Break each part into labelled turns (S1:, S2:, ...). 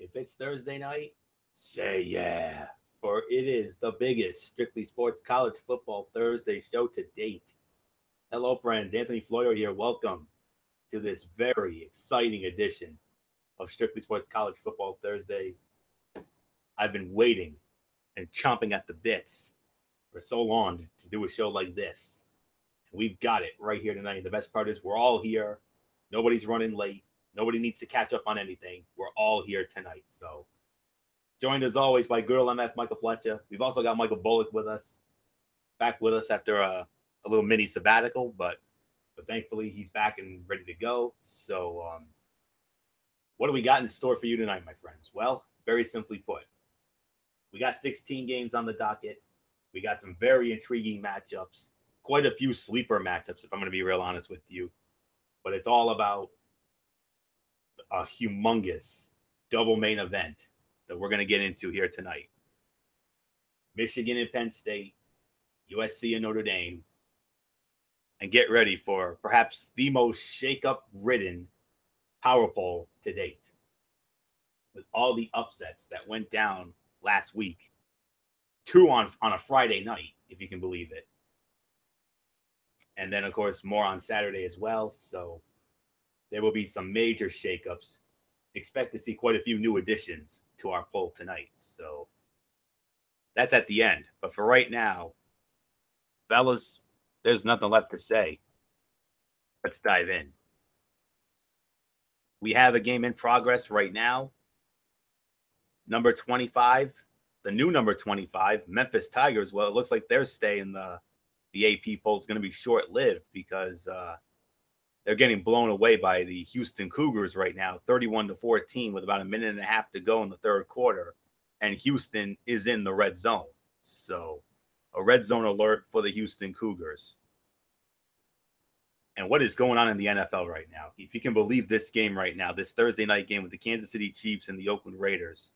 S1: If it's Thursday night, say yeah. For it is the biggest Strictly Sports College Football Thursday show to date. Hello, friends. Anthony Florio here. Welcome to this very exciting edition of Strictly Sports College Football Thursday. I've been waiting and chomping at the bits for so long to do a show like this. And we've got it right here tonight. The best part is we're all here. Nobody's running late. Nobody needs to catch up on anything. We're all here tonight. So, joined as always by Girl MF Michael Fletcher. We've also got Michael Bullock with us, back with us after a little mini sabbatical, but thankfully he's back and ready to go. So, what do we got in store for you tonight, my friends? Well, very simply put, we got 16 games on the docket. We got some very intriguing matchups, quite a few sleeper matchups, if I'm going to be real honest with you. But it's all about a humongous double main event that we're going to get into here tonight. Michigan and Penn State, USC and Notre Dame. And get ready for perhaps the most shake-up-ridden power poll to date. With all the upsets that went down last week. 2 on a Friday night, if you can believe it. And then, of course, more on Saturday as well. So there will be some major shakeups. Expect to see quite a few new additions to our poll tonight. So that's at the end. But for right now, fellas, there's nothing left to say. Let's dive in. We have a game in progress right now. Number 25, the new number 25, Memphis Tigers. Well, it looks like their stay in the AP poll is going to be short-lived because they're getting blown away by the Houston Cougars right now, 31-14, with about a minute and a half to go in the third quarter, and Houston is in the red zone. So, a red zone alert for the Houston Cougars. And what is going on in the NFL right now? If you can believe this game right now, this Thursday night game with the Kansas City Chiefs and the Oakland Raiders,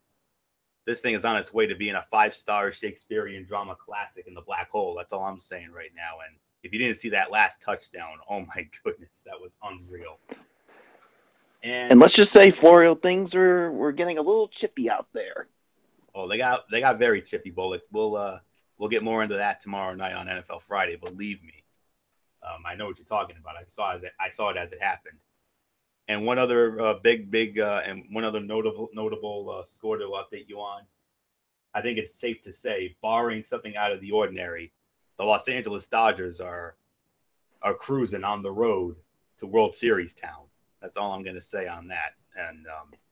S1: this thing is on its way to being a 5-star Shakespearean drama classic in the black hole. That's all I'm saying right now. And if you didn't see that last touchdown, oh my goodness, that was unreal.
S2: And let's just say, Florio, things we're getting a little chippy out there.
S1: Oh, they got very chippy, Bullock. We'll get more into that tomorrow night on NFL Friday. Believe me, I know what you're talking about. I saw it as it happened. And one other big and one other notable score to update you on. I think it's safe to say, barring something out of the ordinary, the Los Angeles Dodgers are cruising on the road to World Series town. That's all I'm going to say on that. And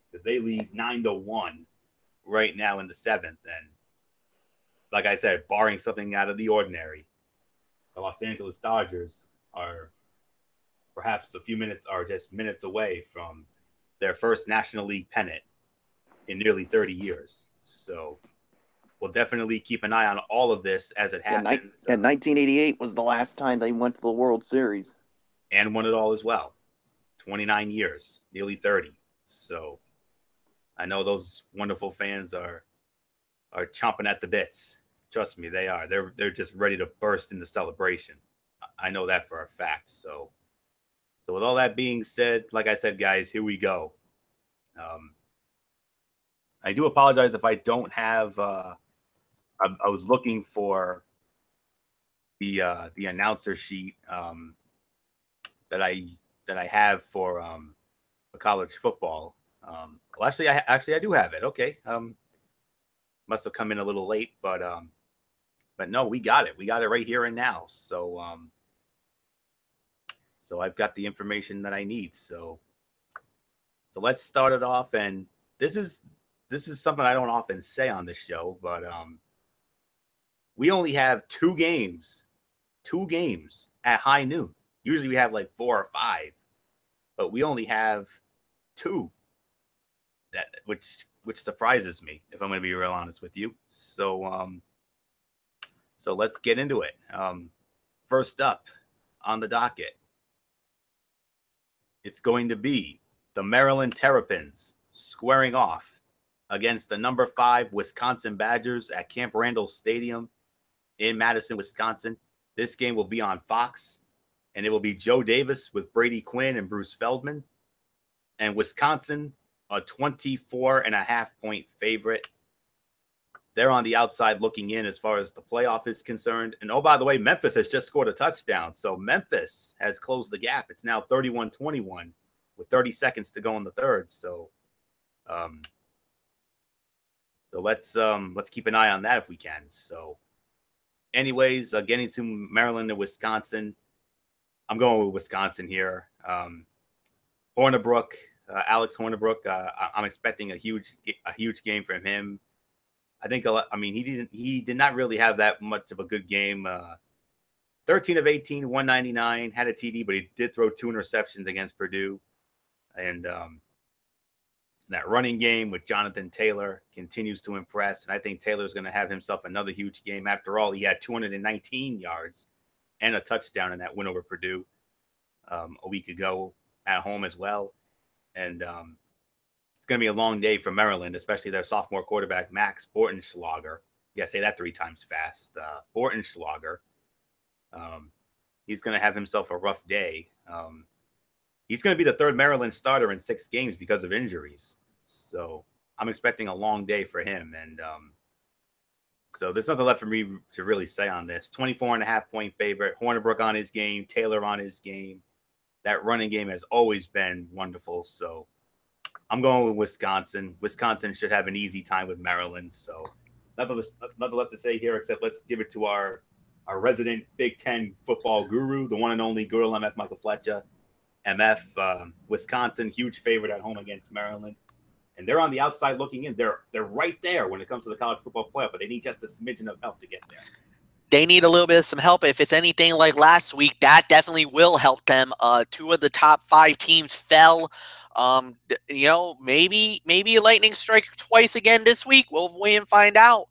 S1: because they lead 9-1 right now in the 7th, and like I said, barring something out of the ordinary, the Los Angeles Dodgers are perhaps just minutes away from their first National League pennant in nearly 30 years. So we'll definitely keep an eye on all of this as it happens.
S2: And 1988 was the last time they went to the World Series.
S1: And won it all as well. 29 years, nearly 30. So I know those wonderful fans are chomping at the bits. Trust me, they are. They're just ready to burst into celebration. I know that for a fact. So with all that being said, like I said, guys, here we go. I do apologize if I don't have. I was looking for the announcer sheet that I have for college football. Well, actually, I do have it. Okay, must have come in a little late, but no, we got it. We got it right here and now. So I've got the information that I need. So let's start it off. And this is something I don't often say on this show, but we only have 2 games at high noon. Usually we have like 4 or 5, but we only have 2. That which surprises me, if I'm going to be real honest with you. So let's get into it. First up on the docket, it's going to be the Maryland Terrapins squaring off against the number 5 Wisconsin Badgers at Camp Randall Stadium in Madison, Wisconsin. This game will be on Fox, and it will be Joe Davis with Brady Quinn and Bruce Feldman. And Wisconsin a 24.5-point favorite. They're on the outside looking in as far as the playoff is concerned. And, oh, by the way, Memphis has just scored a touchdown. So Memphis has closed the gap. It's now 31-21 with 30 seconds to go in the third. So let's keep an eye on that if we can. So anyways, getting to Maryland and Wisconsin, I'm going with Wisconsin here. Hornibrook, Alex Hornibrook, I'm expecting a huge game from him. I think, he did not really have that much of a good game. 13 of 18, 199, had a TD, but he did throw 2 interceptions against Purdue. And that running game with Jonathan Taylor continues to impress. And I think Taylor's going to have himself another huge game. After all, he had 219 yards and a touchdown in that win over Purdue a week ago at home as well. And it's going to be a long day for Maryland, especially their sophomore quarterback, Max Bortenschlager. Yeah, say that 3 times fast. Bortenschlager. He's going to have himself a rough day. He's going to be the 3rd Maryland starter in 6 games because of injuries. So I'm expecting a long day for him. And so there's nothing left for me to really say on this. 24.5-point favorite. Hornibrook on his game. Taylor on his game. That running game has always been wonderful. So I'm going with Wisconsin. Wisconsin should have an easy time with Maryland. So nothing left to say here except let's give it to our resident Big Ten football guru, the one and only Guru MF Michael Fletcher. MF, Wisconsin, huge favorite at home against Maryland. And they're on the outside looking in. They're right there when it comes to the college football playoff, but they need just a smidgen of help to get there.
S3: They need a little bit of some help. If it's anything like last week, that definitely will help them. 2 of the top 5 teams fell. Maybe lightning strike twice again this week. We'll wait and find out.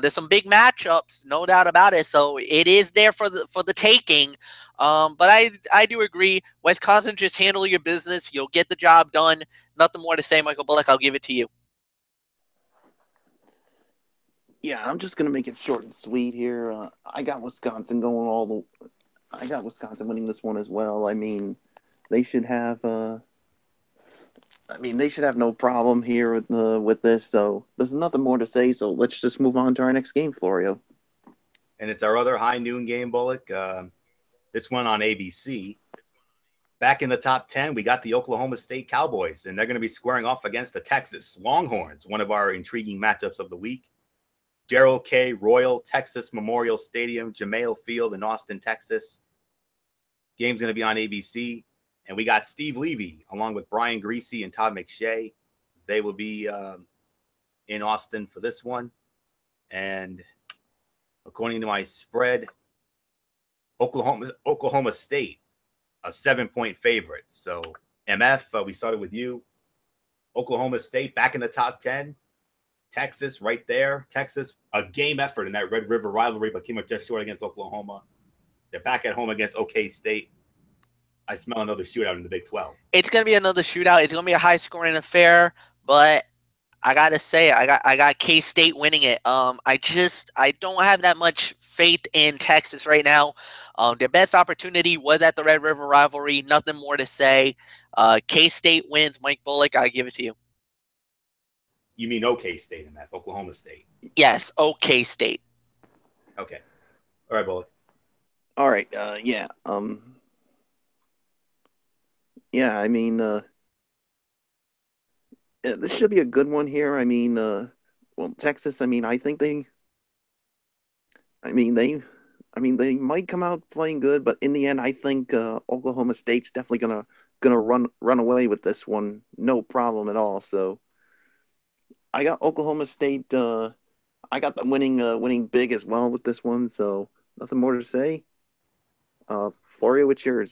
S3: There's some big matchups, no doubt about it. So it is there for the taking. But I do agree. Wisconsin, just handle your business. You'll get the job done. Nothing more to say, Michael Bullock. I'll give it to you.
S2: Yeah, I'm just gonna make it short and sweet here. I got Wisconsin I got Wisconsin winning this one as well. I mean, they should have. They should have no problem here with this. So there's nothing more to say. So let's just move on to our next game, Florio.
S1: And it's our other high noon game, Bullock. This one on ABC. Back in the top 10, we got the Oklahoma State Cowboys, and they're going to be squaring off against the Texas Longhorns, one of our intriguing matchups of the week. Gerald K. Royal, Texas Memorial Stadium, Jamale Field in Austin, Texas. Game's going to be on ABC. And we got Steve Levy along with Brian Greasy and Todd McShay. They will be in Austin for this one. And according to my spread, Oklahoma State, a 7-point favorite. So, MF, we started with you. Oklahoma State back in the top 10. Texas right there. Texas, a game effort in that Red River rivalry, but came up just short against Oklahoma. They're back at home against OK State. I smell another shootout in the Big 12.
S3: It's going to be another shootout. It's going to be a high-scoring affair, but I got to say, I got K-State winning it. I don't have that much faith in Texas right now. Their best opportunity was at the Red River rivalry. Nothing more to say. K-State wins. Mike Bullock, I give it to you.
S1: You mean OK State in that, Oklahoma State?
S3: Yes, OK State.
S1: Okay. All right, Bullock.
S2: All right. Yeah. Yeah, this should be a good one here. Texas, I think they might come out playing good, but in the end, I think Oklahoma State's definitely gonna run away with this one, no problem at all. So I got Oklahoma State. I got them winning big as well with this one. So nothing more to say. Florio, what's yours?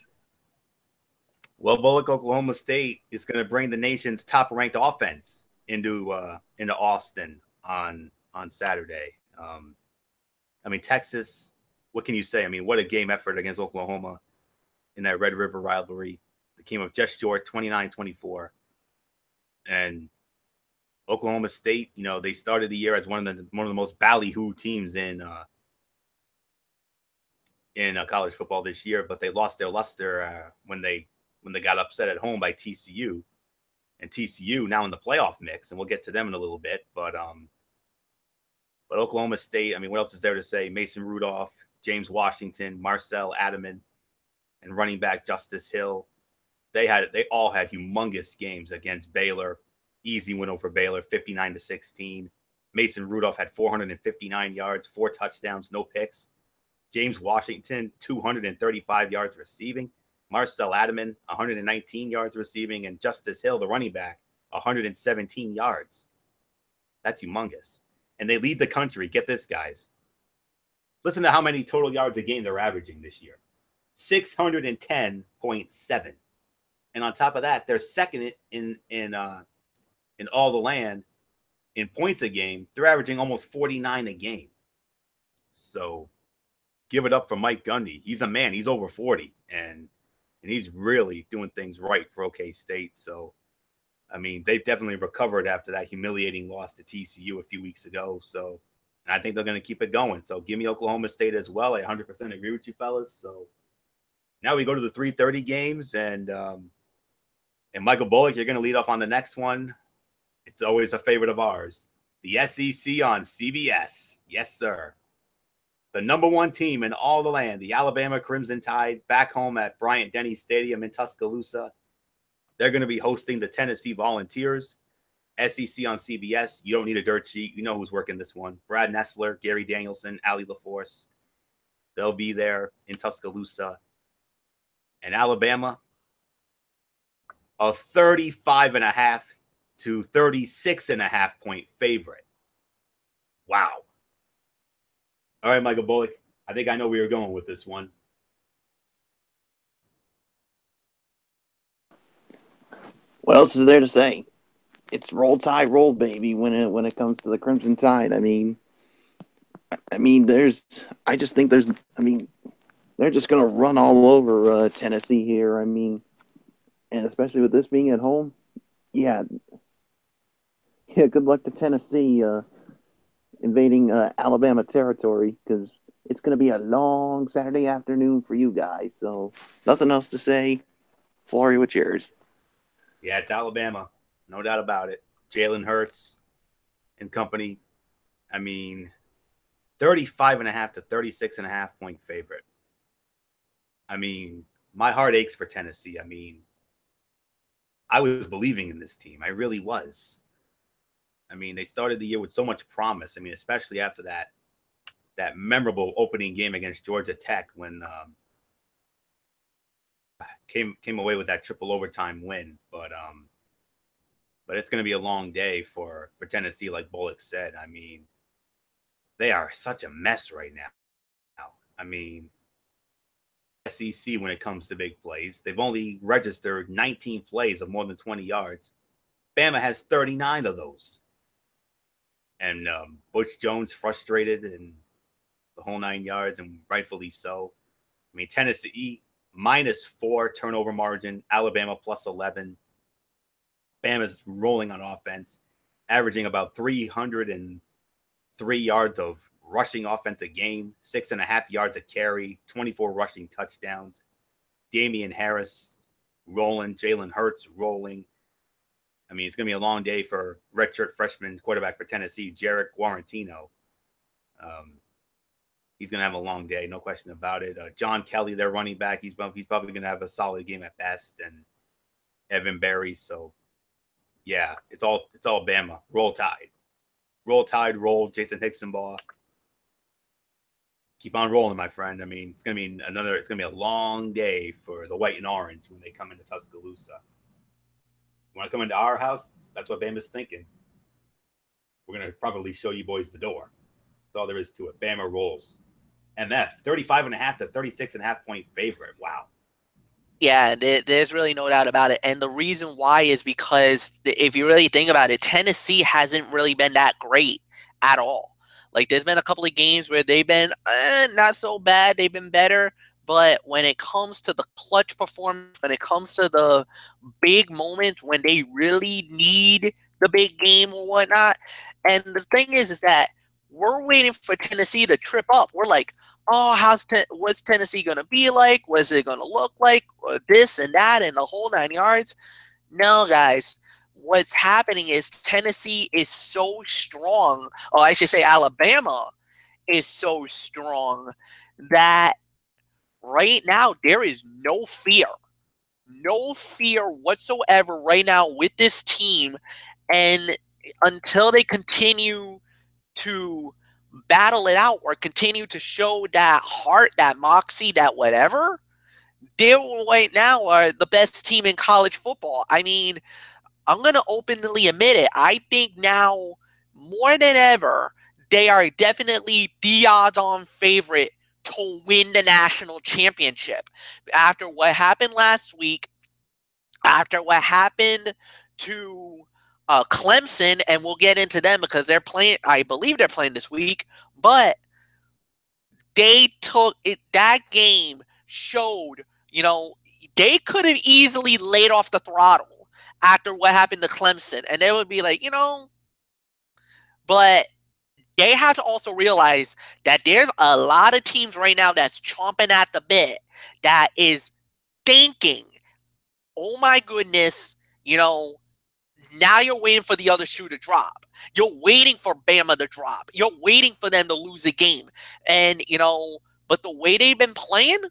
S1: Well, Bullock, Oklahoma State is going to bring the nation's top-ranked offense into Austin on Saturday. Texas, what can you say? What a game effort against Oklahoma in that Red River rivalry. They came up just short, 29-24. And Oklahoma State, they started the year as one of the most ballyhoo teams in college football this year, but they lost their luster when they got upset at home by TCU. and TCU now in the playoff mix, and we'll get to them in a little bit. But Oklahoma State, I mean, what else is there to say? Mason Rudolph, James Washington, Marcel Adaman, and running back Justice Hill. They all had humongous games against Baylor. Easy win over Baylor, 59-16. Mason Rudolph had 459 yards, 4 touchdowns, no picks. James Washington, 235 yards receiving. Marcel Adaman, 119 yards receiving. And Justice Hill, the running back, 117 yards. That's humongous. And they lead the country. Get this, guys. Listen to how many total yards a game they're averaging this year. 610.7. And on top of that, they're second in all the land in points a game. They're averaging almost 49 a game. So give it up for Mike Gundy. He's a man. He's over 40. And he's really doing things right for OK State. So, I mean, they've definitely recovered after that humiliating loss to TCU a few weeks ago. So, and I think they're going to keep it going. So give me Oklahoma State as well. I 100% agree with you, fellas. So now we go to the 3:30 games. And Michael Bullock, you're going to lead off on the next one. It's always a favorite of ours. The SEC on CBS. Yes, sir. The number 1 team in all the land, the Alabama Crimson Tide, back home at Bryant-Denny Stadium in Tuscaloosa. They're going to be hosting the Tennessee Volunteers. SEC on CBS. You don't need a dirt sheet. You know who's working this one. Brad Nessler, Gary Danielson, Allie LaForce. They'll be there in Tuscaloosa. And Alabama, a 35.5 to 36.5 point favorite. Wow. All right, Michael Bullock. I think I know where you're going with this one.
S2: What else is there to say? It's roll tide, roll baby when it comes to the Crimson Tide. I mean, they're just gonna run all over Tennessee here. I mean, and especially with this being at home, yeah. Good luck to Tennessee invading Alabama territory, because it's going to be a long Saturday afternoon for you guys. So nothing else to say. Flory, what's yours?
S1: Yeah, it's Alabama. No doubt about it. Jalen Hurts and company. I mean, 35.5 to 36.5 point favorite. I mean, my heart aches for Tennessee. I mean, I was believing in this team. I really was. I mean, they started the year with so much promise. I mean, especially after that memorable opening game against Georgia Tech when came away with that triple overtime win. But it's going to be a long day for Tennessee, like Bullock said. I mean, they are such a mess right now. I mean, SEC when it comes to big plays, they've only registered 19 plays of more than 20 yards. Bama has 39 of those. And Butch Jones frustrated and the whole 9 yards, and rightfully so. I mean, Tennessee -4 turnover margin, Alabama +11. Bama's rolling on offense, averaging about 303 yards of rushing offense a game, 6.5 yards a carry, 24 rushing touchdowns. Damian Harris rolling, Jalen Hurts rolling. I mean, it's going to be a long day for redshirt freshman quarterback for Tennessee, Jarek Guarantino. He's going to have a long day, no question about it. John Kelly, their running back, he's probably going to have a solid game at best, and Evan Berry. So, yeah, it's all Bama. Roll Tide. Roll Tide, roll Jason Hicksonball. Keep on rolling, my friend. I mean, it's going to be a long day for the white and orange when they come into Tuscaloosa. Want to come into our house? That's what Bama's thinking. We're going to probably show you boys the door. That's all there is to it. Bama rolls. MF, 35.5 to 36.5 point favorite. Wow.
S3: Yeah, there's really no doubt about it. And the reason why is because if you really think about it, Tennessee hasn't really been that great at all. Like, there's been a couple of games where they've been not so bad. They've been better. But when it comes to the clutch performance, when it comes to the big moments, when they really need the big game or whatnot, and the thing is that we're waiting for Tennessee to trip up. We're like, oh, what's Tennessee going to be like? What's it going to look like? Or this and that and the whole 9 yards. No, guys, what's happening is Tennessee is so strong, or I should say Alabama is so strong that right now there is no fear whatsoever right now with this team. And until they continue to battle it out or continue to show that heart, that moxie, that whatever, they right now are the best team in college football. I mean, I'm going to openly admit it. I think now more than ever, they are definitely the odds-on favorite to win the national championship. After what happened last week, after what happened to Clemson, and we'll get into them because they're playing, I believe they're playing this week, but they took it, that game showed, they could have easily laid off the throttle after what happened to Clemson. And they would be like, but they have to also realize that there's a lot of teams right now that's chomping at the bit that is thinking, oh my goodness, now you're waiting for the other shoe to drop. You're waiting for Bama to drop. You're waiting for them to lose a game. And, but the way they've been playing,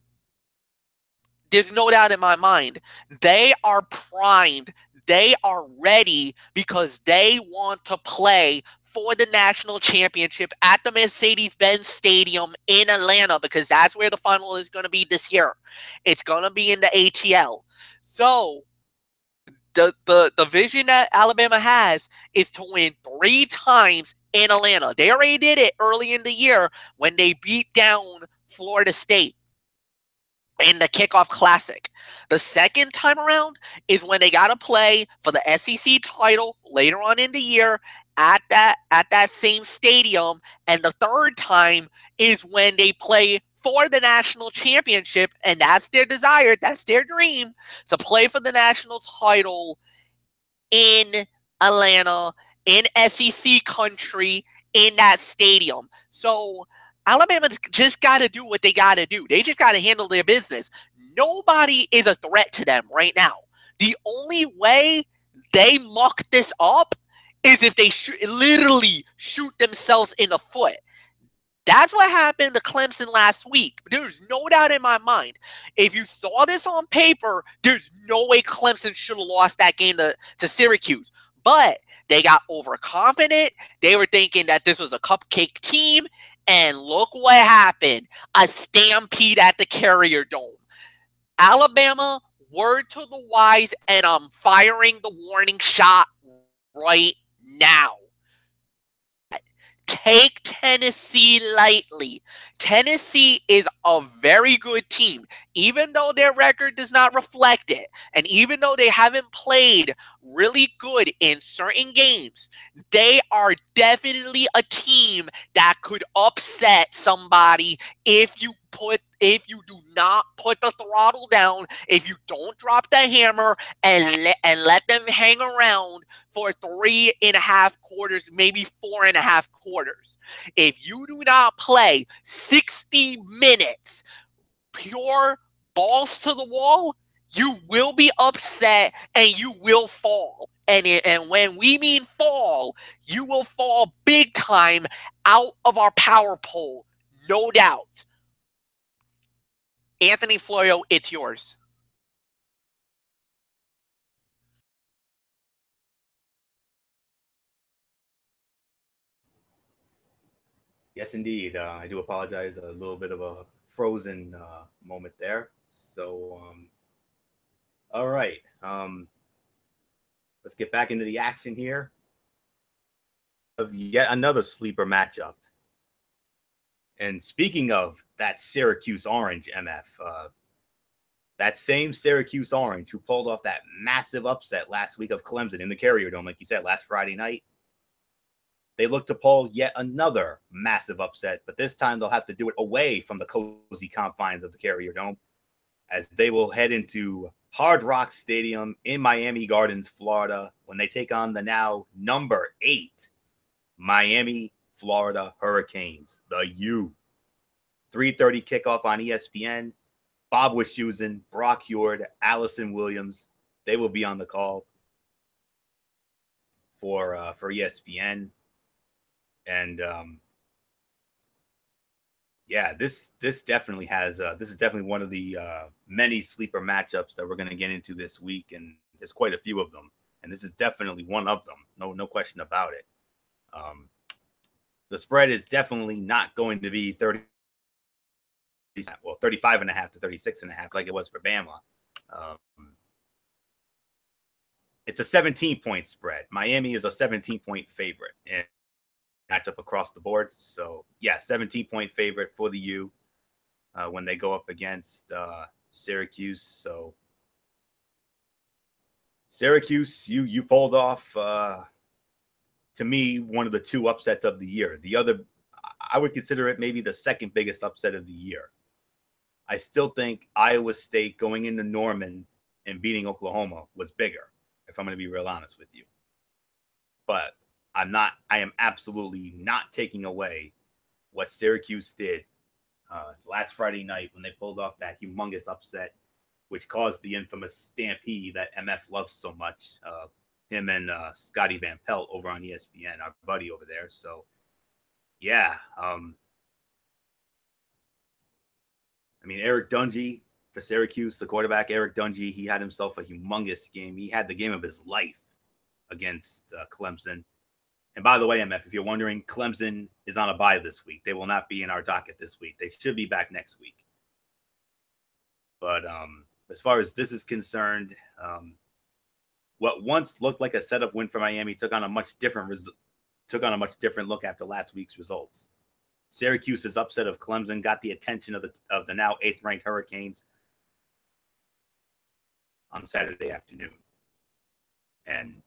S3: there's no doubt in my mind. They are primed. They are ready because they want to play for the national championship at the Mercedes-Benz Stadium in Atlanta because that's where the final is going to be this year. It's going to be in the ATL. So the vision that Alabama has is to win 3 times in Atlanta. They already did it early in the year when they beat down Florida State in the Kickoff Classic. The second time around is when they got to play for the SEC title later on in the year at that same stadium. And the third time is when they play for the national championship, and that's their desire, that's their dream, to play for the national title in Atlanta, in SEC country, in that stadium. So Alabama just got to do what they got to do. They just got to handle their business. Nobody is a threat to them right now. The only way they muck this up is if they literally shoot themselves in the foot. That's what happened to Clemson last week. There's no doubt in my mind. If you saw this on paper, there's no way Clemson should have lost that game to Syracuse. But they got overconfident. They were thinking that this was a cupcake team. And look what happened. A stampede at the Carrier Dome. Alabama, word to the wise, and I'm firing the warning shot right now. Take Tennessee lightly. Tennessee is a very good team, even though their record does not reflect it. And even though they haven't played really good in certain games, they are definitely a team that could upset somebody if you do not put the throttle down, if you don't drop the hammer and let them hang around for 3.5 quarters, maybe 4.5 quarters. If you do not play 60 minutes, pure balls to the wall, you will be upset and you will fall. And when we mean fall, you will fall big time out of our power pole, no doubt. Anthony Florio, it's yours.
S1: Yes, indeed. I do apologize. A little bit of a frozen moment there. So, all right. Let's get back into the action here of yet another sleeper matchup. And speaking of that Syracuse Orange, MF, that same Syracuse Orange who pulled off that massive upset last week of Clemson in the Carrier Dome, like you said, last Friday night, they look to pull yet another massive upset, but this time they'll have to do it away from the cozy confines of the Carrier Dome, as they will head into Hard Rock Stadium in Miami Gardens, Florida, when they take on the now number 8 Miami, Florida Hurricanes, the U. 3:30 kickoff on ESPN. Bob Wischusen, Brock Huard, Allison Williams, they will be on the call. for ESPN, and yeah, this definitely has this is definitely one of the many sleeper matchups that we're going to get into this week, and there's quite a few of them, and this is definitely one of them. No question about it. The spread is definitely not going to be 35.5 to 36.5 like it was for Bama. It's a 17-point spread. Miami is a 17-point favorite and matchup across the board. So yeah, 17-point favorite for the U when they go up against Syracuse. So Syracuse, you pulled off to me one of the two upsets of the year. The other, I would consider it maybe the second biggest upset of the year. I still think Iowa State going into Norman and beating Oklahoma was bigger, if I'm going to be real honest with you. But I am absolutely not taking away what Syracuse did last Friday night when they pulled off that humongous upset, which caused the infamous stampede that MF loves so much. Him and Scotty Van Pelt over on ESPN, our buddy over there. So, yeah. I mean, Eric Dungey for Syracuse, the quarterback, Eric Dungey, he had himself a humongous game. He had the game of his life against Clemson. And by the way, MF, if you're wondering, Clemson is on a bye this week. They will not be in our docket this week. They should be back next week. But as far as this is concerned, what once looked like a setup win for Miami took on a much different look after last week's results. Syracuse's upset of Clemson got the attention of the now 8th-ranked Hurricanes on Saturday afternoon. And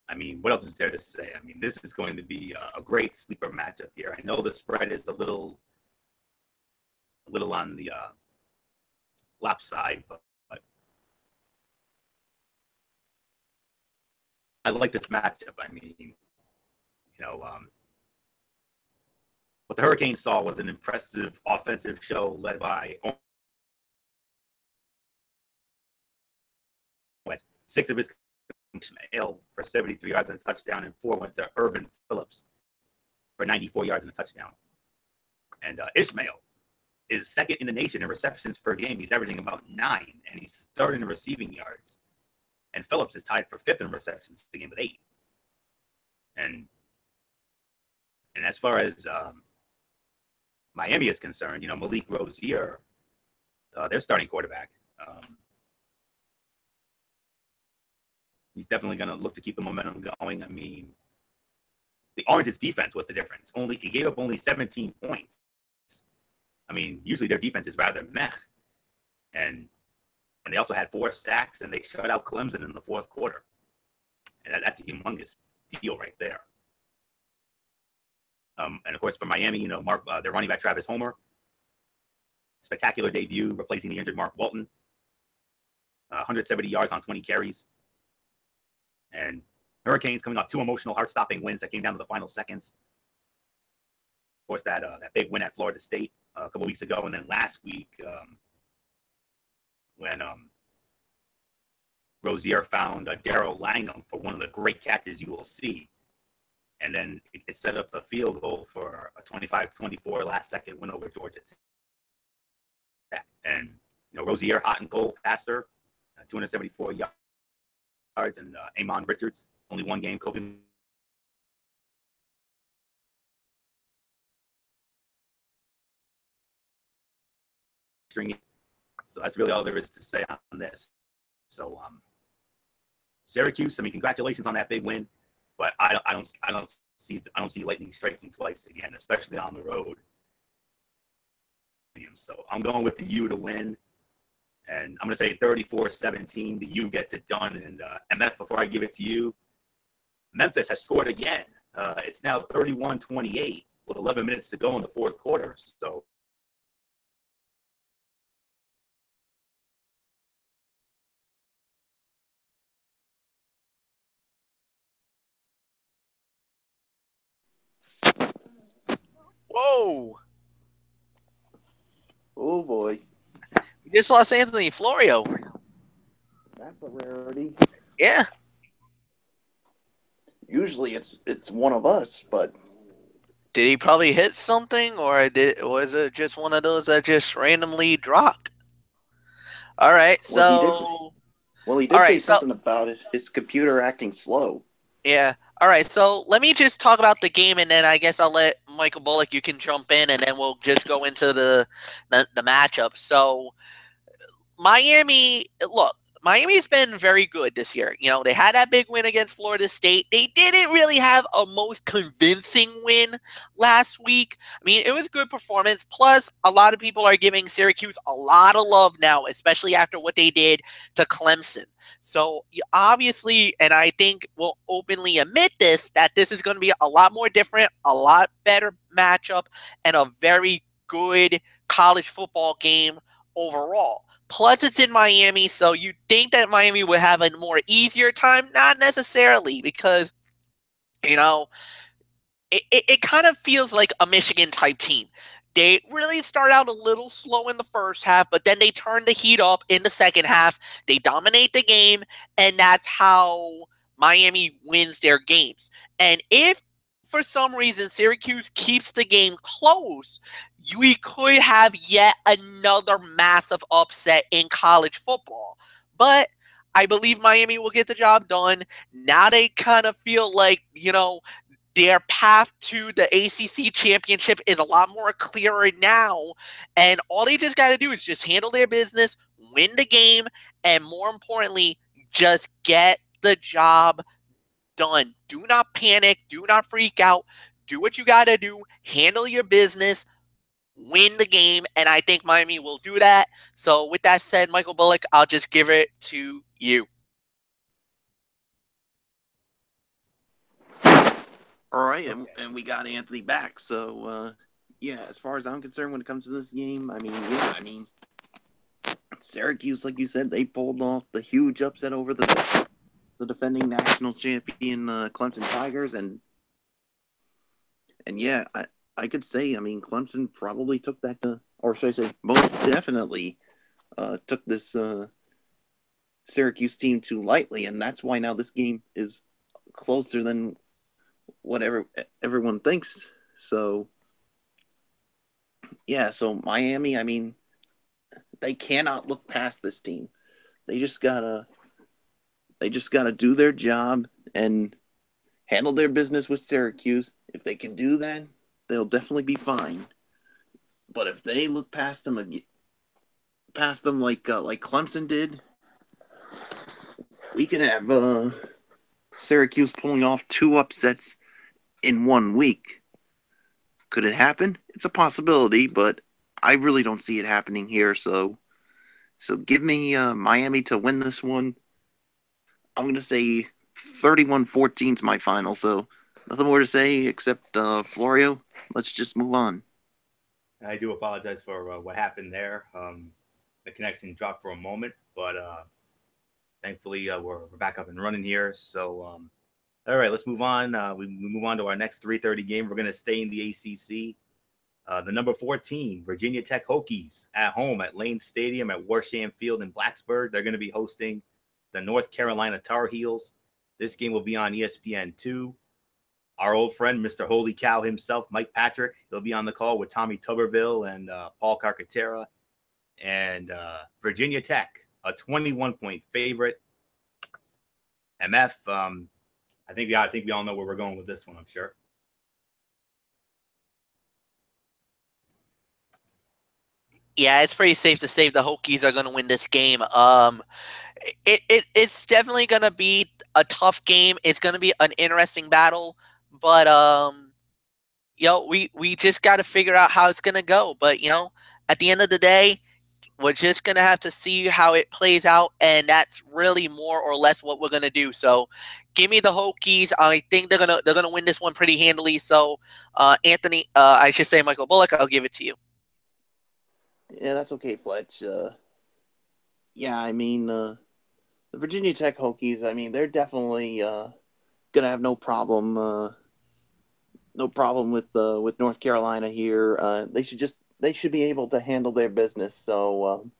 S1: I mean, what else is there to say? I mean, this is going to be a great sleeper matchup here. I know the spread is a little on the lopside, but I like this matchup. I mean, what the Hurricanes saw was an impressive offensive show led by 6 of his Ishmael for 73 yards and a touchdown, and 4 went to Irvin Phillips for 94 yards and a touchdown. And Ishmael is second in the nation in receptions per game. He's averaging about 9, and he's third in receiving yards. And Phillips is tied for 5th in receptions the game with 8. And as far as Miami is concerned, Malik Rozier, their starting quarterback, he's definitely going to look to keep the momentum going. I mean, the Orange's defense was the difference. He gave up only 17 points. I mean, usually their defense is rather meh. And they also had 4 sacks, and they shut out Clemson in the 4th quarter. And that's a humongous deal right there. And of course, for Miami, their running back Travis Homer, spectacular debut, replacing the injured Mark Walton. 170 yards on 20 carries. And Hurricanes coming off 2 emotional, heart-stopping wins that came down to the final seconds. Of course, that big win at Florida State a couple weeks ago, and then last week when Rozier found Darrell Langham for one of the great catches you will see. And then it set up the field goal for a 25-24 last-second win over Georgia Tech. And, Rozier, hot and cold passer, 274 yards, and Amon Richards, only 1 game. Kobe stringing. So that's really all there is to say on this. So Syracuse, I mean, congratulations on that big win, but I don't see lightning striking twice again, especially on the road. So I'm going with the U to win. And I'm going to say 34-17. The U gets it done. And MF, before I give it to you, Memphis has scored again. It's now 31-28 with 11 minutes to go in the 4th quarter. So
S3: Whoa!
S2: Oh boy,
S3: We just lost Anthony Florio.
S2: that's a rarity.
S3: Yeah.
S2: Usually it's one of us, but
S3: Did he probably hit something, or was it just one of those that just randomly dropped? All right,
S2: well he did
S3: so
S2: well he
S3: all
S2: did say
S3: right, so
S2: something about it, his computer acting slow.
S3: yeah. All right, so let me just talk about the game, and then I guess I'll let Michael Bullock. You can jump in, and then we'll just go into the matchup. So Miami, look, Miami's been very good this year. You know, they had that big win against Florida State. They didn't really have a most convincing win last week. I mean, it was a good performance. Plus, a lot of people are giving Syracuse a lot of love now, especially after what they did to Clemson. So obviously, and I think we'll openly admit this, that this is going to be a lot more different, a lot better matchup, and a very good college football game overall. Plus, it's in Miami, so you think that Miami would have a more easier time? Not necessarily, because, you know, it kind of feels like a Michigan type team. They really start out a little slow in the first half, but then they turn the heat up in the second half. They dominate the game, and that's how Miami wins their games. And if for some reason Syracuse keeps the game close, we could have yet another massive upset in college football. But I believe Miami will get the job done. Now they kind of feel like, their path to the ACC championship is a lot more clearer now. And all they just got to do is just handle their business, win the game, and more importantly, just get the job done. Do not panic. Do not freak out. Do what you got to do. Handle your business. Win the game. And I think Miami will do that. So with that said, Michael Bullock, I'll just give it to you.
S2: All right, and we got Anthony back. So, yeah, as far as I'm concerned, when it comes to this game, I mean, Syracuse, like you said, they pulled off the huge upset over the defending national champion Clemson Tigers, and yeah, I could say, I mean, Clemson probably took that, or should I say, most definitely took this Syracuse team too lightly, and that's why now this game is closer than whatever everyone thinks. So yeah, so Miami, I mean, they cannot look past this team. They just gotta do their job and handle their business with Syracuse. If they can do that, they'll definitely be fine. But if they look past them like Clemson did, we can have Syracuse pulling off two upsets in 1 week. Could it happen? It's a possibility, but I really don't see it happening here. So give me Miami to win this one. I'm going to say 31-14 is my final. So nothing more to say except Florio. Let's just move on.
S1: I do apologize for what happened there. The connection dropped for a moment, but thankfully we're back up and running here. So, all right, let's move on. We move on to our next 3:30 game. We're going to stay in the ACC. The number 14, Virginia Tech Hokies, at home at Lane Stadium at Warsham Field in Blacksburg. They're going to be hosting the North Carolina Tar Heels. This game will be on ESPN2. Our old friend, Mr. Holy Cow himself, Mike Patrick, he'll be on the call with Tommy Tuberville and Paul Carcaterra. And Virginia Tech, a 21-point favorite. MF, I think we all know where we're going with this one, I'm sure.
S3: Yeah, it's pretty safe to say the Hokies are going to win this game. It's definitely going to be a tough game. It's going to be an interesting battle, but we just got to figure out how it's going to go. But at the end of the day, we're just going to have to see how it plays out, and that's really more or less what we're going to do. So, give me the Hokies. I think they're going to win this one pretty handily. So, Anthony, I should say Michael Bullock, I'll give it to you.
S2: Yeah, that's okay, Fletch. Yeah, I mean, the Virginia Tech Hokies, I mean, they're definitely gonna have no problem with North Carolina here. They should be able to handle their business. So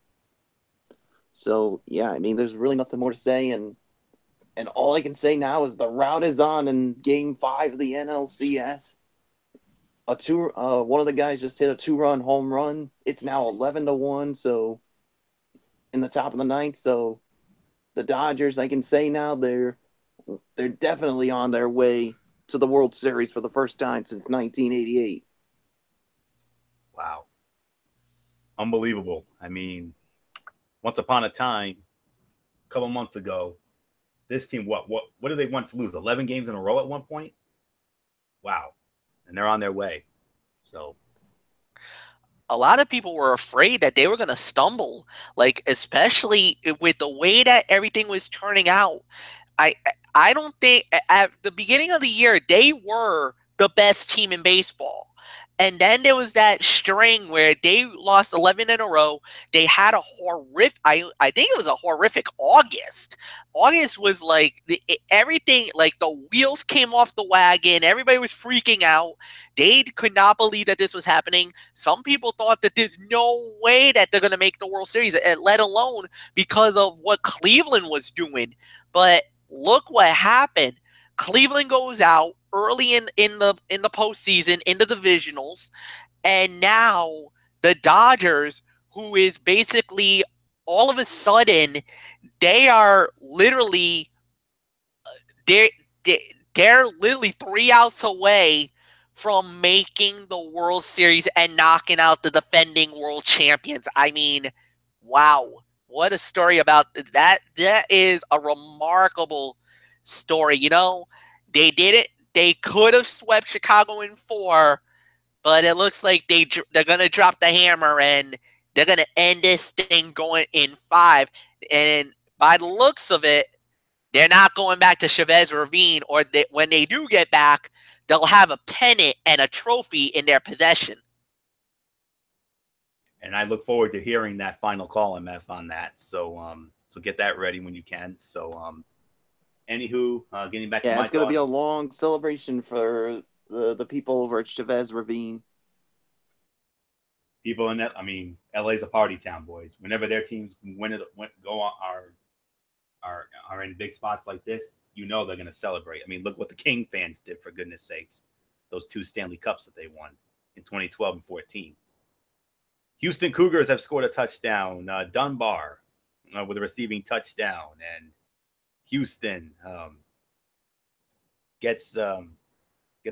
S2: yeah, I mean, there's really nothing more to say, and And all I can say now is the route is on in Game 5 of the NLCS. One of the guys just hit a 2-run home run. It's now 11-1. So in the top of the ninth. So the Dodgers, I can say now, they're definitely on their way to the World Series for the first time since 1988.
S1: Wow. Unbelievable. I mean, once upon a time, a couple months ago, this team, what did they once lose? 11 games in a row at one point? Wow. And they're on their way. So
S3: a lot of people were afraid that they were going to stumble, like especially with the way that everything was turning out. I don't think at the beginning of the year they were the best team in baseball. And then there was that string where they lost 11 in a row. They had a horrific, I think it was a horrific August. August was like everything, like the wheels came off the wagon. Everybody was freaking out. They could not believe that this was happening. Some people thought that there's no way that they're going to make the World Series, let alone because of what Cleveland was doing. But look what happened. Cleveland goes out early in the postseason, in the divisionals, and now the Dodgers, who is basically all of a sudden they are literally they're literally 3 outs away from making the World Series and knocking out the defending world champions. I mean, wow. What a story about that. That is a remarkable story. You know, they did it. They could have swept Chicago in 4, but it looks like they're going to drop the hammer and they're going to end this thing going in 5. And by the looks of it, they're not going back to Chavez Ravine, or when they do get back, they'll have a pennant and a trophy in their possession.
S1: And I look forward to hearing that final call, MF, on that. So get that ready when you can. So anywho, getting back to my
S2: it's going to be a
S1: thoughts.
S2: long celebration for the people over at Chavez Ravine.
S1: People in that, I mean, LA's a party town, boys. Whenever their teams are in big spots like this, you know they're going to celebrate. I mean, look what the King fans did, for goodness sakes. Those 2 Stanley Cups that they won in 2012 and 14. Houston Cougars have scored a touchdown. Dunbar with a receiving touchdown. And Houston gets a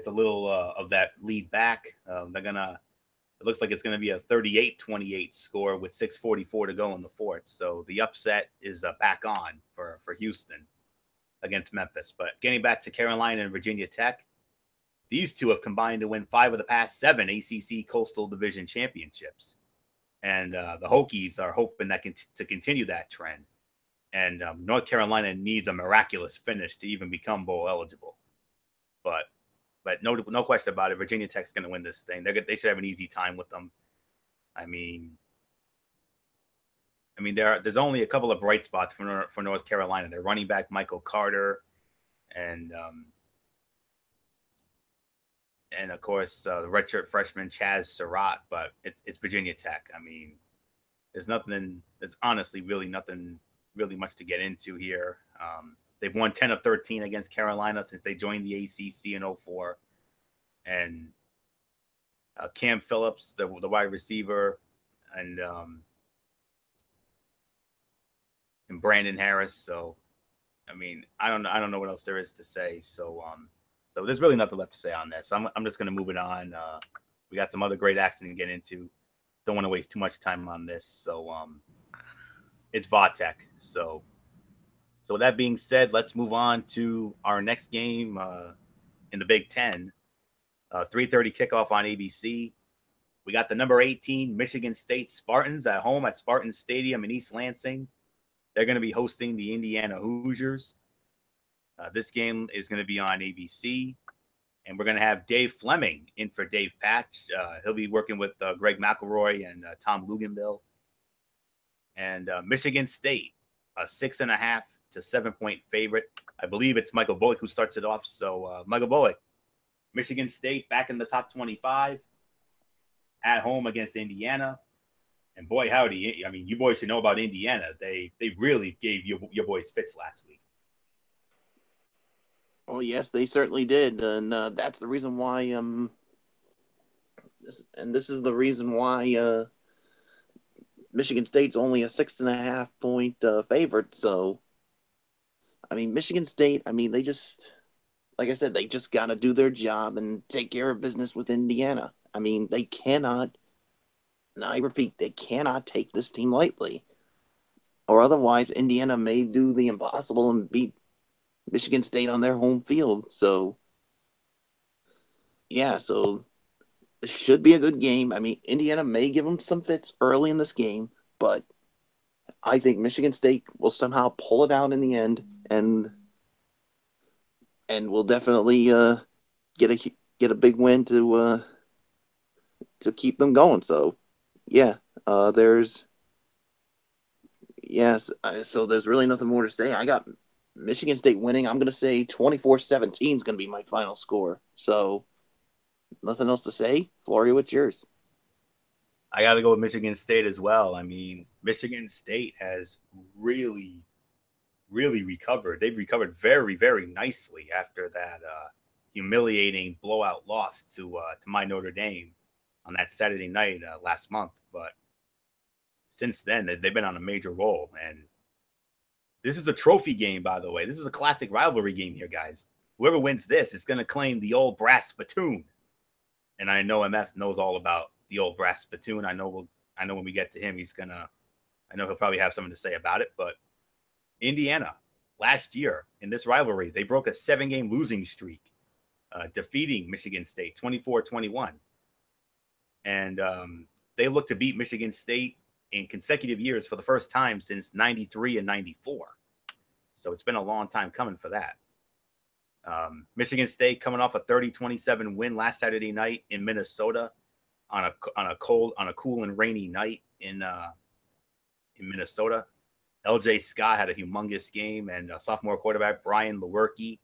S1: little of that lead back. It looks like it's going to be a 38-28 score with 6:44 to go in the fourth. So the upset is back on for Houston against Memphis. But getting back to Carolina and Virginia Tech, these two have combined to win 5 of the past 7 ACC Coastal Division championships. And the Hokies are hoping to continue that trend. And North Carolina needs a miraculous finish to even become bowl eligible. But no question about it, Virginia Tech's going to win this thing. They should have an easy time with them. I mean, there's only a couple of bright spots for North Carolina. Their running back Michael Carter, and of course the redshirt freshman Chaz Surratt. But it's Virginia Tech. I mean, there's honestly really nothing really much to get into here. They've won 10 of 13 against Carolina since they joined the ACC in 2004. And Cam Phillips, the wide receiver, and Brandon Harris. So, I mean, I don't know what else there is to say. So there's really nothing left to say on this. So I'm just going to move it on. We got some other great action to get into. Don't want to waste too much time on this. So it's Vautech. So with that being said, let's move on to our next game in the Big Ten. 3:30 kickoff on ABC. We got the number 18 Michigan State Spartans at home at Spartan Stadium in East Lansing. They're going to be hosting the Indiana Hoosiers. This game is going to be on ABC. And we're going to have Dave Fleming in for Dave Patch. He'll be working with Greg McElroy and Tom Luganbill. And Michigan State, a 6.5 to 7-point favorite. I believe it's Michael Bullock who starts it off. So Michael Bullock, Michigan State back in the top 25 at home against Indiana. And boy, howdy. I mean, you boys should know about Indiana. They really gave your boys fits last week.
S2: Oh yes, they certainly did, and that's the reason why this is the reason why Michigan State's only a 6.5 point favorite. So I mean, Michigan State. I mean, they just, like I said, they just got to do their job and take care of business with Indiana. I mean, they cannot. And I repeat, they cannot take this team lightly, or otherwise Indiana may do the impossible and beat Michigan State on their home field. So yeah, so it should be a good game. I mean, Indiana may give them some fits early in this game, but I think Michigan State will somehow pull it out in the end, and will definitely get a big win to keep them going. So yeah, there's yes, so there's really nothing more to say. I got Michigan State winning. I'm going to say 24-17 is going to be my final score. So nothing else to say. Florio, what's yours?
S1: I got to go with Michigan State as well. I mean, Michigan State has really, really recovered. They've recovered very, very nicely after that humiliating blowout loss to my Notre Dame on that Saturday night last month. But since then, they've been on a major roll. And this is a trophy game, by the way. This is a classic rivalry game here, guys. Whoever wins this is going to claim the old brass spittoon. And I know MF knows all about the old brass spittoon. I know when we get to him, I know he'll probably have something to say about it. But Indiana, last year in this rivalry, they broke a 7-game losing streak, defeating Michigan State 24-21. And they look to beat Michigan State in consecutive years for the first time since 93 and 94. So it's been a long time coming for that. Michigan State coming off a 30-27 win last Saturday night in Minnesota on a cool and rainy night in Minnesota. LJ Scott had a humongous game, and sophomore quarterback Brian Lewerke,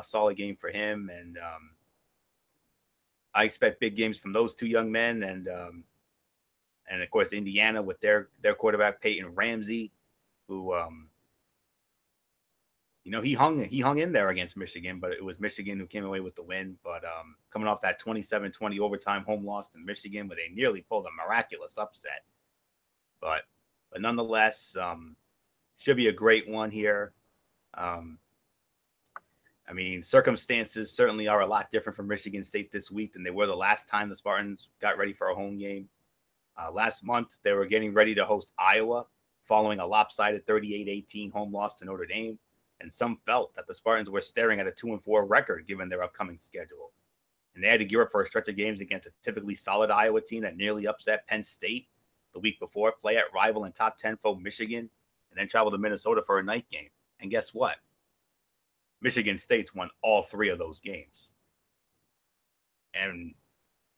S1: solid game for him. And I expect big games from those two young men, and of course Indiana with their quarterback Peyton Ramsey, who he hung in there against Michigan, but it was Michigan who came away with the win. But coming off that 27-20 overtime home loss to Michigan, where they nearly pulled a miraculous upset. But nonetheless, should be a great one here. I mean, circumstances certainly are a lot different for Michigan State this week than they were the last time the Spartans got ready for a home game. Last month, they were getting ready to host Iowa following a lopsided 38-18 home loss to Notre Dame. And some felt that the Spartans were staring at a 2-4 record given their upcoming schedule. And they had to gear up for a stretch of games against a typically solid Iowa team that nearly upset Penn State the week before, play at rival and top 10 foe Michigan, and then travel to Minnesota for a night game. And guess what? Michigan State's won all 3 of those games. And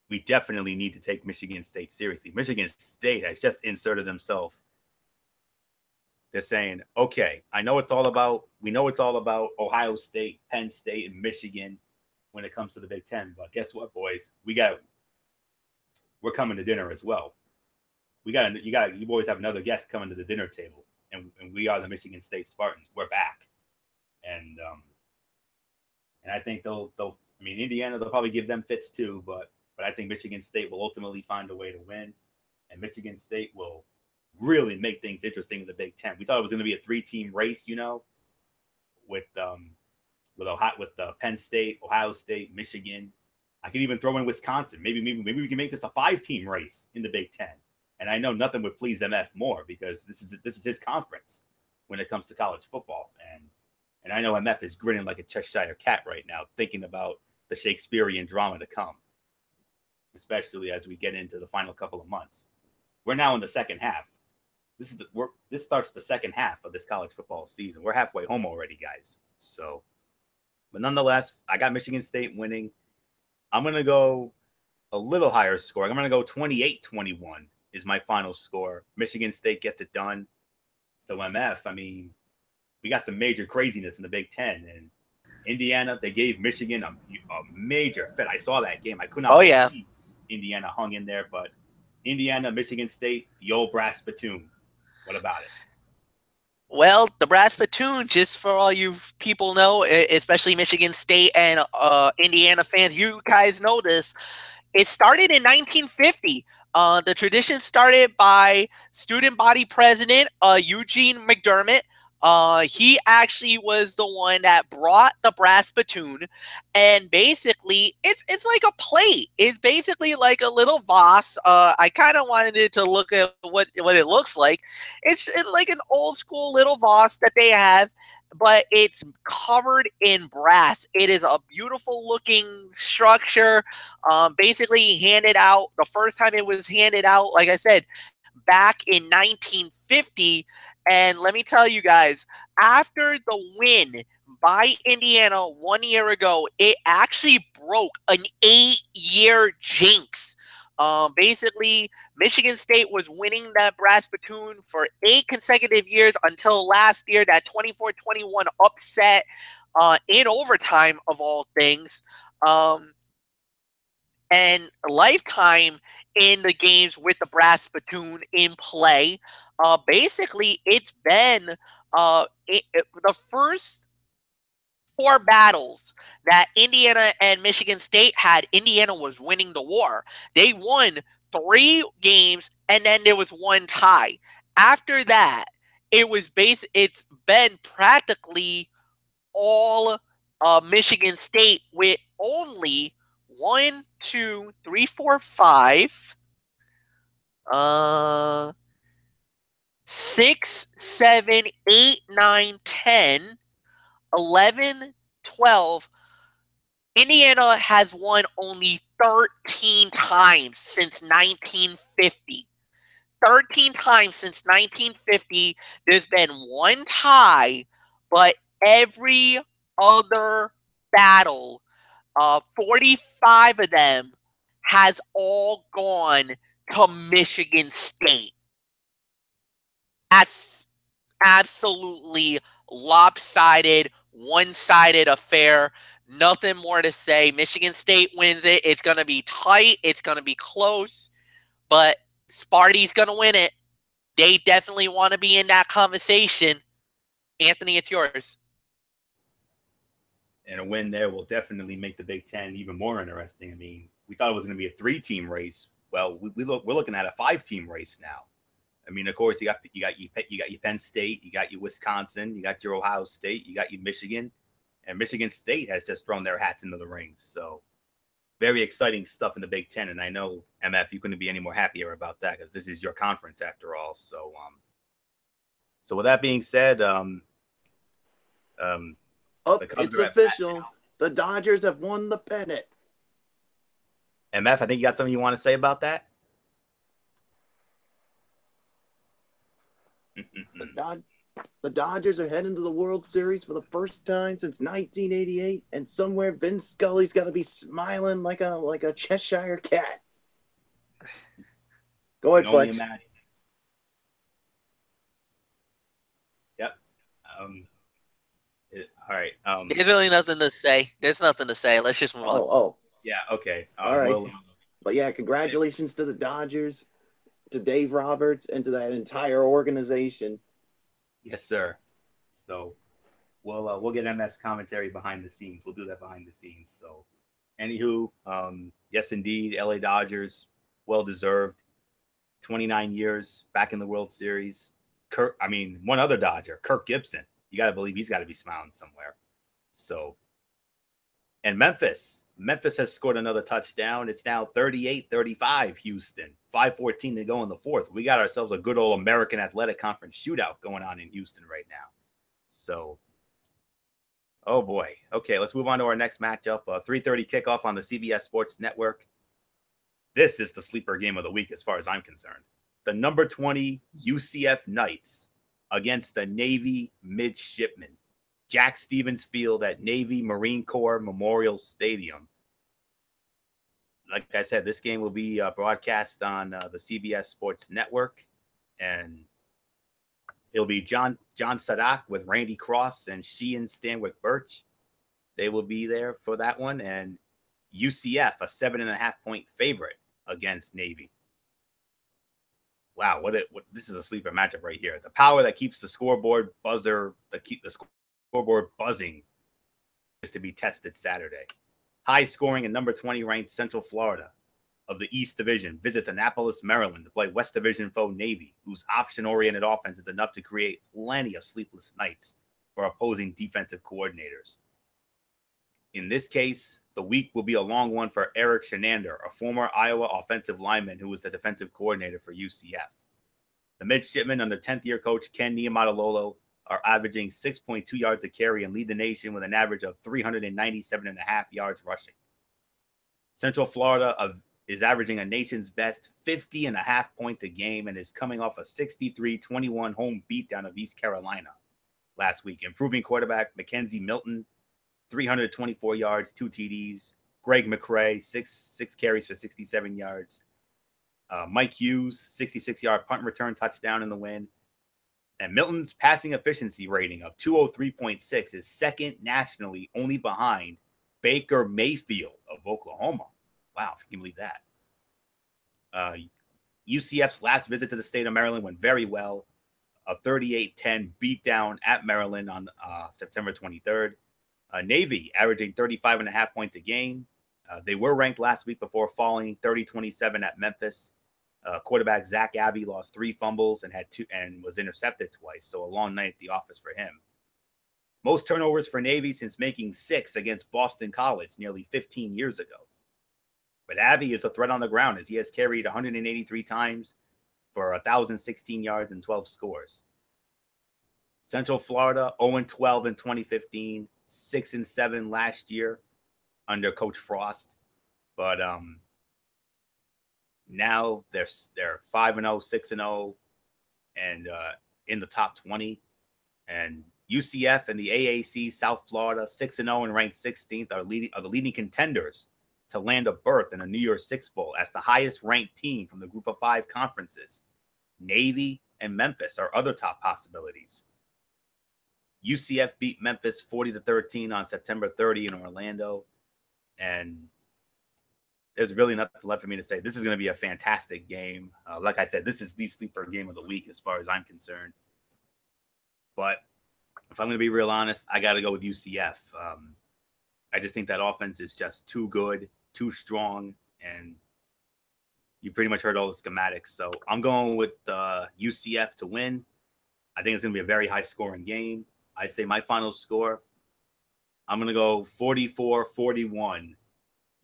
S1: we definitely need to take Michigan State seriously. Michigan State has just inserted themselves. They're saying, okay, we know it's all about Ohio State, Penn State, and Michigan when it comes to the Big Ten. But guess what, boys? We're coming to dinner as well. You boys have another guest coming to the dinner table. And we are the Michigan State Spartans. We're back. And I think Indiana, they'll probably give them fits too, but I think Michigan State will ultimately find a way to win. And Michigan State will really make things interesting in the Big Ten. We thought it was going to be a 3-team race, with Penn State, Ohio State, Michigan. I could even throw in Wisconsin. Maybe we can make this a 5-team race in the Big Ten. And I know nothing would please MF more because this is his conference when it comes to college football. And I know MF is grinning like a Cheshire cat right now, thinking about the Shakespearean drama to come, especially as we get into the final couple of months. We're now in the second half. This starts the second half of this college football season. We're halfway home already, guys. So, but nonetheless, I got Michigan State winning. I'm going to go a little higher scoring. I'm going to go 28-21 is my final score. Michigan State gets it done. So MF, we got some major craziness in the Big Ten. And Indiana, they gave Michigan a major fit. I saw that game. I could not believe Indiana hung in there, but Indiana, Michigan State, the old brass spittoon. What about it?
S3: Well, the Brass Platoon, just for all you people know, especially Michigan State and Indiana fans, you guys know this. It started in 1950. The tradition started by student body president Eugene McDermott. He actually was the one that brought the brass spittoon, and basically, it's like a plate. It's basically like a little vase. I kind of wanted it to look at what it looks like. It's like an old school little vase that they have, but it's covered in brass. It is a beautiful looking structure. Basically handed out the first time it was handed out, like I said, back in 1950. And let me tell you guys, after the win by Indiana 1 year ago, it actually broke an 8-year jinx. Basically, Michigan State was winning that brass platoon for 8 consecutive years until last year, that 24-21 upset in overtime of all things. And lifetime in the games with the brass spittoon in play. Basically, it's been the first 4 battles that Indiana and Michigan State had. Indiana was winning the war. They won 3 games, and then there was 1 tie. After that, it's been practically all Michigan State, with only 1, 2, 3, 4, 5, 6, 7, 8, 9, 10, 11, 12. Indiana has won only 13 times since 1950. 13 times since 1950. There's been 1 tie, but every other battle, 45 of them, has all gone to Michigan State. That's absolutely lopsided, one-sided affair. Nothing more to say. Michigan State wins it. It's going to be tight. It's going to be close. But Sparty's going to win it. They definitely want to be in that conversation. Anthony, it's yours.
S1: And a win there will definitely make the Big Ten even more interesting. I mean, we thought it was going to be a 3-team race. Well, we're looking at a 5-team race now. I mean, of course, you got your Penn State, you got your Wisconsin, you got your Ohio State, you got your Michigan, and Michigan State has just thrown their hats into the ring. So, very exciting stuff in the Big Ten. And I know, MF, you couldn't be any more happier about that because this is your conference after all. So, so with that being said,
S2: it's official. The Dodgers have won the pennant.
S1: MF, I think you got something you want to say about that?
S2: The Dodgers are heading to the World Series for the first time since 1988, and somewhere Vince Scully's got to be smiling like a Cheshire cat. Go ahead, Fletch.
S1: Yep. All right.
S3: There's really nothing to say. There's nothing to say. Let's just move on.
S2: Oh.
S1: Yeah. Okay.
S2: All right. But yeah, congratulations to the Dodgers, to Dave Roberts, and to that entire organization.
S1: Yes, sir. So we'll get MF's commentary behind the scenes. We'll do that behind the scenes. So, anywho, yes, indeed, LA Dodgers, well deserved. 29 years back in the World Series. One other Dodger, Kirk Gibson. You got to believe he's got to be smiling somewhere. So, and Memphis has scored another touchdown. It's now 38-35 Houston. 5:14 to go in the 4th. We got ourselves a good old American Athletic Conference shootout going on in Houston right now. So, oh boy. Okay, let's move on to our next matchup. 3:30 kickoff on the CBS Sports Network. This is the sleeper game of the week as far as I'm concerned. The number 20 UCF Knights against the Navy Midshipmen. Jack Stevens Field at Navy Marine Corps Memorial Stadium. Like I said, this game will be broadcast on the CBS Sports Network, and it'll be John Sadak with Randy Cross and Sheehan Stanwyck Birch. They will be there for that one, and UCF, a 7.5-point favorite against Navy. wow, this is a sleeper matchup right here. The power that keeps the scoreboard scoreboard buzzing is to be tested Saturday. High scoring and number 20 ranked Central Florida of the East Division visits Annapolis, Maryland to play West Division foe Navy, whose option-oriented offense is enough to create plenty of sleepless nights for opposing defensive coordinators. In this case, the week will be a long one for Eric Shenander, a former Iowa offensive lineman who was the defensive coordinator for UCF. The midshipmen under 10th-year coach Ken Niumatalolo are averaging 6.2 yards a carry and lead the nation with an average of 397.5 yards rushing. Central Florida is averaging a nation's best 50.5 points a game and is coming off a 63-21 home beatdown of East Carolina last week. Improving quarterback Mackenzie Milton, 324 yards, 2 TDs. Greg McCrae, six carries for 67 yards. Mike Hughes, 66-yard punt return touchdown in the win. And Milton's passing efficiency rating of 203.6 is second nationally, only behind Baker Mayfield of Oklahoma. Wow, if you can believe that. UCF's last visit to the state of Maryland went very well. A 38-10 beatdown at Maryland on September 23rd. Navy averaging 35.5 points a game. They were ranked last week before falling 30-27 at Memphis. Quarterback Zach Abbey lost 3 fumbles and was intercepted twice, so a long night at the office for him. Most turnovers for Navy since making 6 against Boston College nearly 15 years ago. But Abbey is a threat on the ground as he has carried 183 times for 1,016 yards and 12 scores. Central Florida 0-12 in 2015, 6-7 last year under Coach Frost, but now they're 5-0, 6-0, and in the top 20. And UCF and the AAC South Florida 6-0 and ranked 16th are the leading contenders to land a berth in a New Year's Six Bowl as the highest ranked team from the Group of 5 conferences. Navy and Memphis are other top possibilities. UCF beat Memphis 40-13 on September 30 in Orlando. And there's really nothing left for me to say. This is going to be a fantastic game. Like I said, this is the sleeper game of the week as far as I'm concerned. But if I'm going to be real honest, I got to go with UCF. I just think that offense is just too good, too strong, and you pretty much heard all the schematics. So I'm going with UCF to win. I think it's going to be a very high-scoring game. I say my final score, I'm going to go 44-41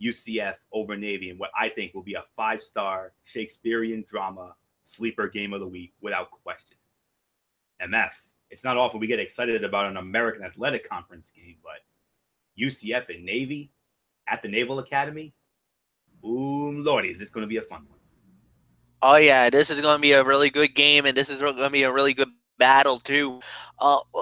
S1: UCF over Navy in what I think will be a 5-star Shakespearean drama sleeper game of the week without question. MF, it's not often we get excited about an American Athletic Conference game, but UCF and Navy at the Naval Academy, Lordy, is this going to be a fun one?
S3: Oh, yeah, this is going to be a really good game, and this is going to be a really good battle, too.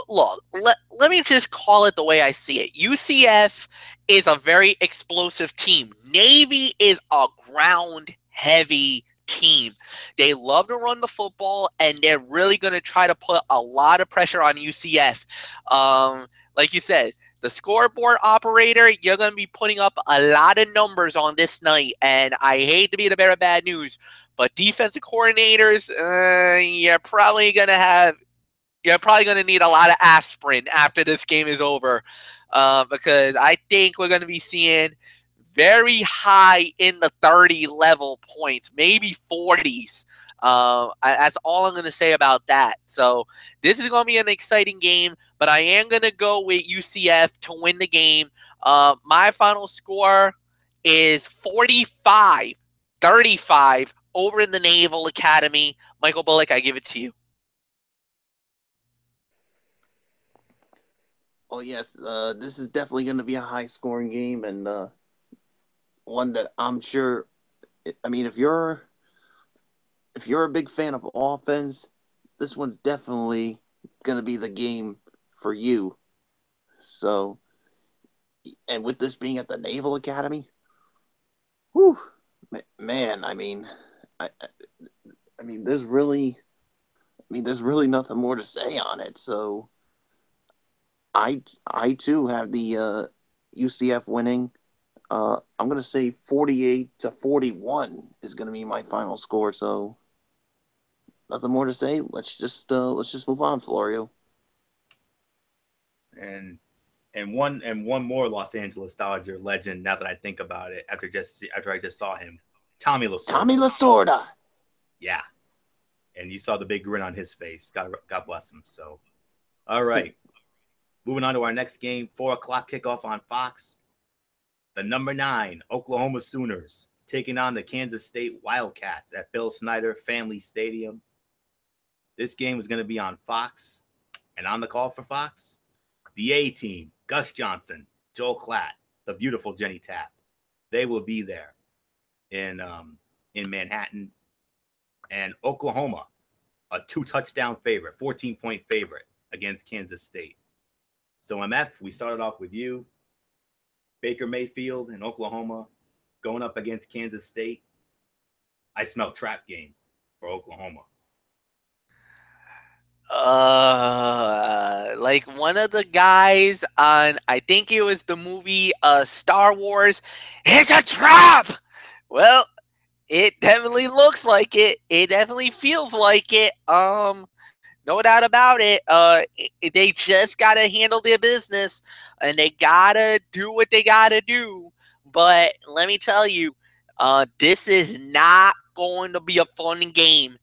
S3: Look, let me just call it the way I see it. UCF is a very explosive team. Navy is a ground-heavy team. They love to run the football, and they're really going to try to put a lot of pressure on UCF. Like you said, the scoreboard operator, you're going to be putting up a lot of numbers on this night, and I hate to be the bearer of bad news, but defensive coordinators, you're probably going to need a lot of aspirin after this game is over, because I think we're going to be seeing very high in the 30 level points, maybe 40s. That's all I'm going to say about that. So this is going to be an exciting game, but I am going to go with UCF to win the game. My final score is 45-35 over in the Naval Academy. Michael Bullock, I give it to you.
S2: Oh, yes, this is definitely going to be a high-scoring game, and one that I'm sure, I mean, if you're a big fan of offense, this one's definitely going to be the game for you. So, and with this being at the Naval Academy, whew, man, I mean, there's really nothing more to say on it. So, I too have the UCF winning. I'm going to say 48-41 is going to be my final score. So, Nothing more to say. Let's just move on, Florio.
S1: And one more Los Angeles Dodger legend. Now that I think about it, after I just saw him, Tommy Lasorda.
S2: Tommy Lasorda.
S1: Yeah, and you saw the big grin on his face. God bless him. So, all right, moving on to our next game. 4:00 kickoff on Fox. The number 9 Oklahoma Sooners taking on the Kansas State Wildcats at Bill Snyder Family Stadium. This game is going to be on Fox, and on the call for Fox, the A-Team, Gus Johnson, Joel Klatt, the beautiful Jenny Taft. They will be there in Manhattan. And Oklahoma, a 2-touchdown favorite, 14-point favorite against Kansas State. So, MF, we started off with you. Baker Mayfield in Oklahoma going up against Kansas State. I smell trap game for Oklahoma.
S3: Like one of the guys on, I think it was the movie Star Wars, it's a trap. Well, it definitely looks like it. It definitely feels like it. No doubt about it. They just gotta handle their business, and they gotta do what they gotta do. But let me tell you, this is not going to be a fun game.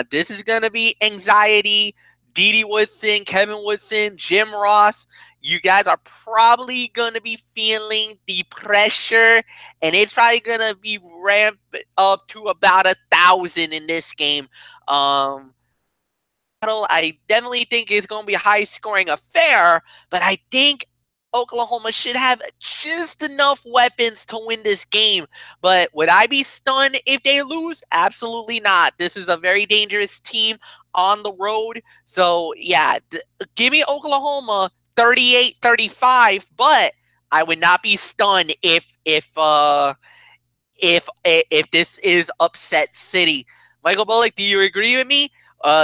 S3: This is gonna be anxiety. Dede Woodson, Kevin Woodson, Jim Ross. You guys are probably gonna be feeling the pressure, and it's probably gonna be ramped up to about 1,000 in this game. I definitely think it's going to be a high-scoring affair, but I think Oklahoma should have just enough weapons to win this game. But would I be stunned if they lose? Absolutely not. This is a very dangerous team on the road. So, yeah, give me Oklahoma 38-35, but I would not be stunned if this is upset city. Michael Bullock, do you agree with me?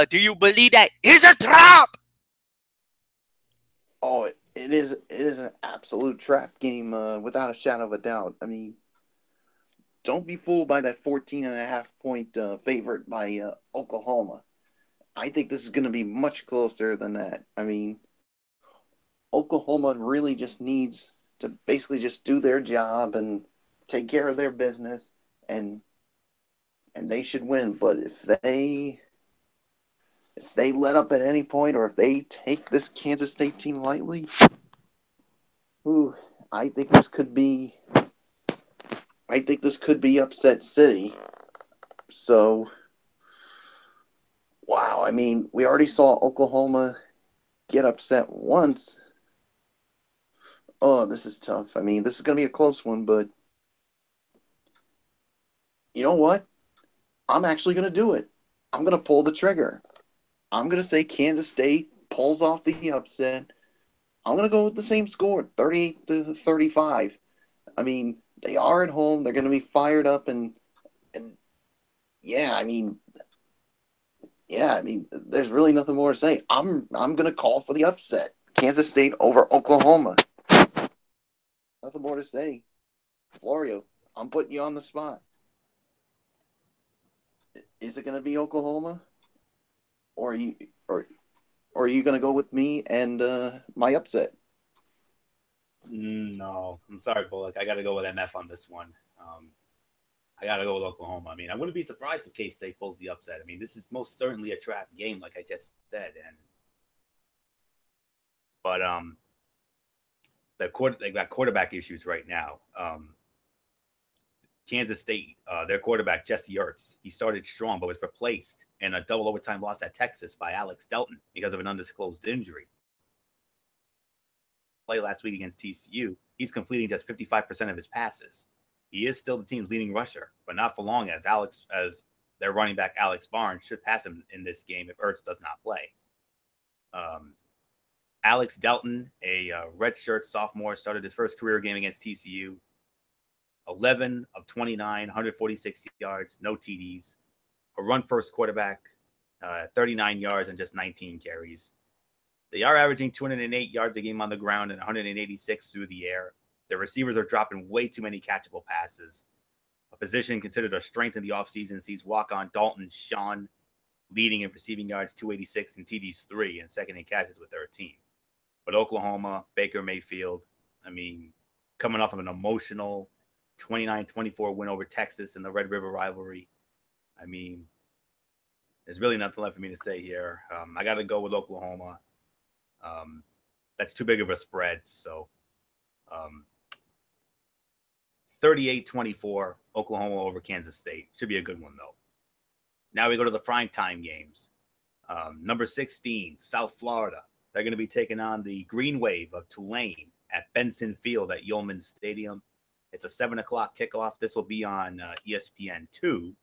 S3: Do you believe that it's a trap?
S2: Oh, it is an absolute trap game, without a shadow of a doubt. I mean, don't be fooled by that 14.5-point favorite by Oklahoma. I think this is going to be much closer than that. I mean, Oklahoma really just needs to basically just do their job and take care of their business, and they should win. But if they let up at any point, or if they take this Kansas State team lightly, I think this could be upset city. So, wow, I mean, we already saw Oklahoma get upset once. Oh, this is tough. I mean, this is going to be a close one, but you know what? I'm actually going to do it. I'm going to pull the trigger. I'm going to say Kansas State pulls off the upset. I'm going to go with the same score, 38-35. I mean, they are at home. They're going to be fired up, and yeah, I mean, there's really nothing more to say. I'm going to call for the upset. Kansas State over Oklahoma. Nothing more to say. Florio, I'm putting you on the spot. Is it going to be Oklahoma? Or are you going to go with me and my upset?
S1: No, I'm sorry, Bullock. I got to go with MF on this one. I got to go with Oklahoma. I mean, I wouldn't be surprised if K-State pulls the upset. I mean, this is most certainly a trap game, like I just said. But they've got quarterback issues right now. Kansas State, their quarterback, Jesse Ertz, he started strong but was replaced in a double overtime loss at Texas by Alex Delton because of an undisclosed injury. Play last week against TCU, he's completing just 55% of his passes. He is still the team's leading rusher, but not for long, as their running back Alex Barnes should pass him in this game if Ertz does not play. Alex Delton, a redshirt sophomore, started his first career game against TCU. 11 of 29, 146 yards, no TDs. A run-first quarterback, 39 yards and just 19 carries. They are averaging 208 yards a game on the ground and 186 through the air. Their receivers are dropping way too many catchable passes. A position considered a strength in the offseason sees walk-on Dalton Sean leading in receiving yards 286 and TDs 3, and second in catches with 13. But Oklahoma, Baker Mayfield, I mean, coming off of an emotional 29-24 win over Texas in the Red River rivalry. I mean, there's really nothing left for me to say here. I got to go with Oklahoma. That's too big of a spread. So 38-24, Oklahoma over Kansas State. Should be a good one, though. Now we go to the primetime games. Number 16, South Florida. They're going to be taking on the Green Wave of Tulane at Benson Field at Yeoman Stadium. It's a 7 o'clock kickoff. This will be on ESPN2.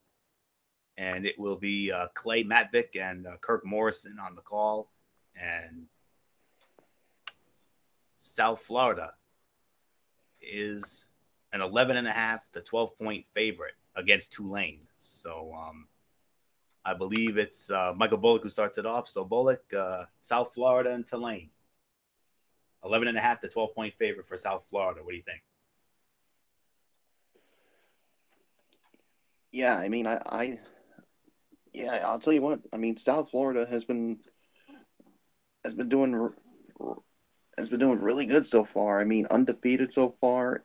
S1: And it will be Clay Matvick and Kirk Morrison on the call. And South Florida is an 11.5 to 12-point favorite against Tulane. So I believe it's Michael Bullock who starts it off. So Bullock, South Florida and Tulane. 11.5 to 12-point favorite for South Florida. What do you think?
S2: Yeah, I mean, I'll tell you what. I mean, South Florida has been doing really good so far. I mean, undefeated so far,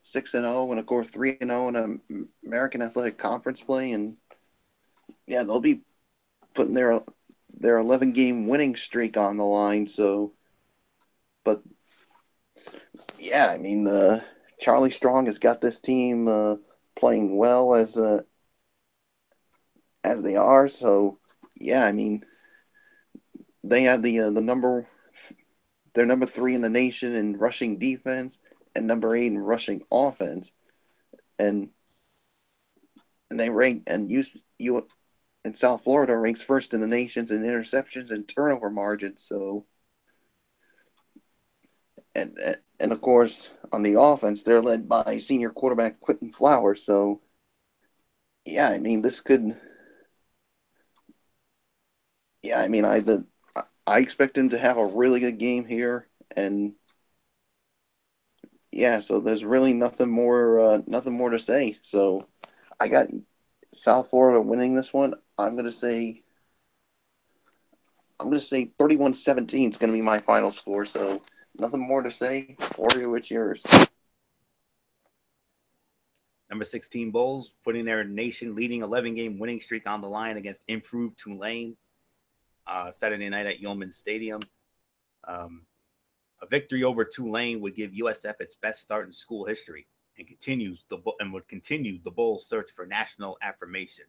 S2: 6-0, and of course 3-0 in an American Athletic Conference play, and yeah, they'll be putting their 11-game winning streak on the line. So, but yeah, I mean, Charlie Strong has got this team playing well as they are. So, yeah, I mean, they have they're number 3 in the nation in rushing defense and number 8 in rushing offense, and they rank and in South Florida ranks first in the nations in interceptions and turnover margins. So, and of course on the offense they're led by senior quarterback Quentin Flowers. So, yeah, I mean this could. Yeah, I mean I expect him to have a really good game here, and yeah, so there's really nothing more to say. So I got South Florida winning this one. I'm gonna say 31-17 is gonna be my final score. So nothing more to say. Warrior, what's yours?
S1: Number 16 Bulls putting their nation-leading 11-game winning streak on the line against improved Tulane Saturday night at Yeoman Stadium. A victory over Tulane would give USF its best start in school history and would continue the Bulls' search for national affirmation.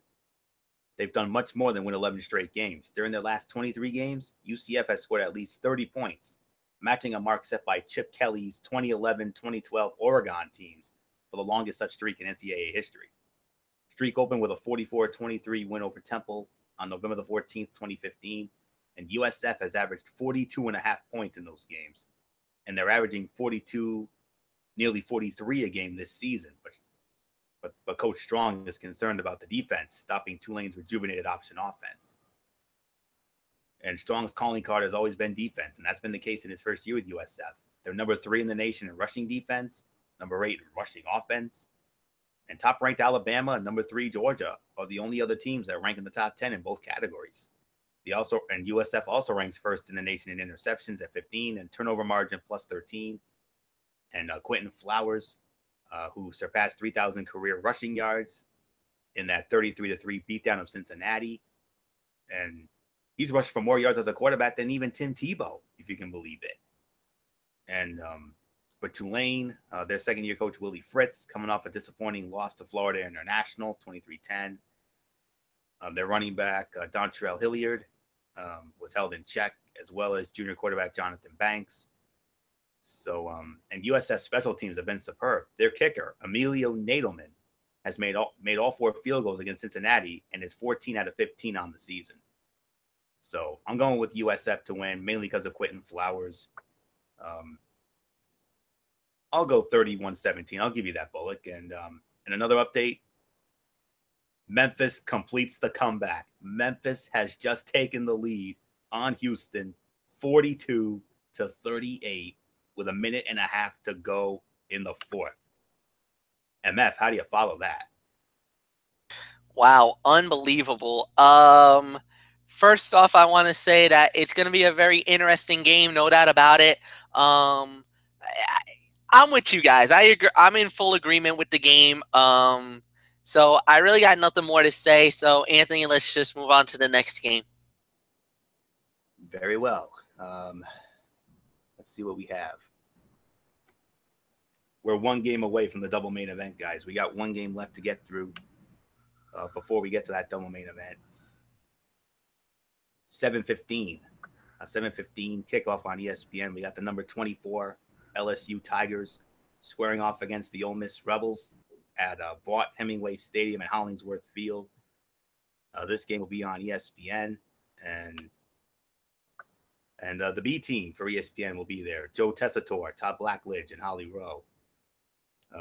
S1: They've done much more than win 11 straight games. During their last 23 games, UCF has scored at least 30 points, matching a mark set by Chip Kelly's 2011-2012 Oregon teams for the longest such streak in NCAA history. Streak opened with a 44-23 win over Temple on November the 14th, 2015, and USF has averaged 42.5 points in those games, and they're averaging 42, nearly 43 a game this season. But Coach Strong is concerned about the defense stopping Tulane's rejuvenated option offense. And Strong's calling card has always been defense, and that's been the case in his first year with USF. They're number 3 in the nation in rushing defense, number 8 in rushing offense, and top-ranked Alabama and number 3 Georgia are the only other teams that rank in the top 10 in both categories. USF also ranks first in the nation in interceptions at 15 and turnover margin plus 13. And Quentin Flowers, who surpassed 3,000 career rushing yards in that 33-3 beatdown of Cincinnati. And he's rushed for more yards as a quarterback than even Tim Tebow, if you can believe it. And but Tulane, their second-year coach, Willie Fritz, coming off a disappointing loss to Florida International, 23-10. Their running back, Dontrell Hilliard, was held in check, as well as junior quarterback Jonathan Banks. So, and USF special teams have been superb. Their kicker, Emilio Nadelman, has made all 4 field goals against Cincinnati and is 14 out of 15 on the season. So I'm going with USF to win, mainly because of Quentin Flowers. I'll go 31-17. I'll give you that, Bullock. And another update, Memphis completes the comeback. Memphis has just taken the lead on Houston 42-38 with a minute and a half to go in the fourth. MF, how do you follow that?
S3: Wow, unbelievable. First off, I want to say that it's going to be a very interesting game, no doubt about it. I'm with you guys. I agree. I'm in full agreement with the game. So I really got nothing more to say. So Anthony, let's just move on to the next game.
S1: Very well. Let's see what we have. We're one game away from the double main event, guys. We got one game left to get through before we get to that double main event. 7:15, a 7:15 kickoff on ESPN. We got the number 24 LSU Tigers squaring off against the Ole Miss Rebels at Vaught Hemingway Stadium at Hollingsworth Field. This game will be on ESPN, and the B team for ESPN will be there. Joe Tessitore, Todd Blackledge, and Holly Rowe.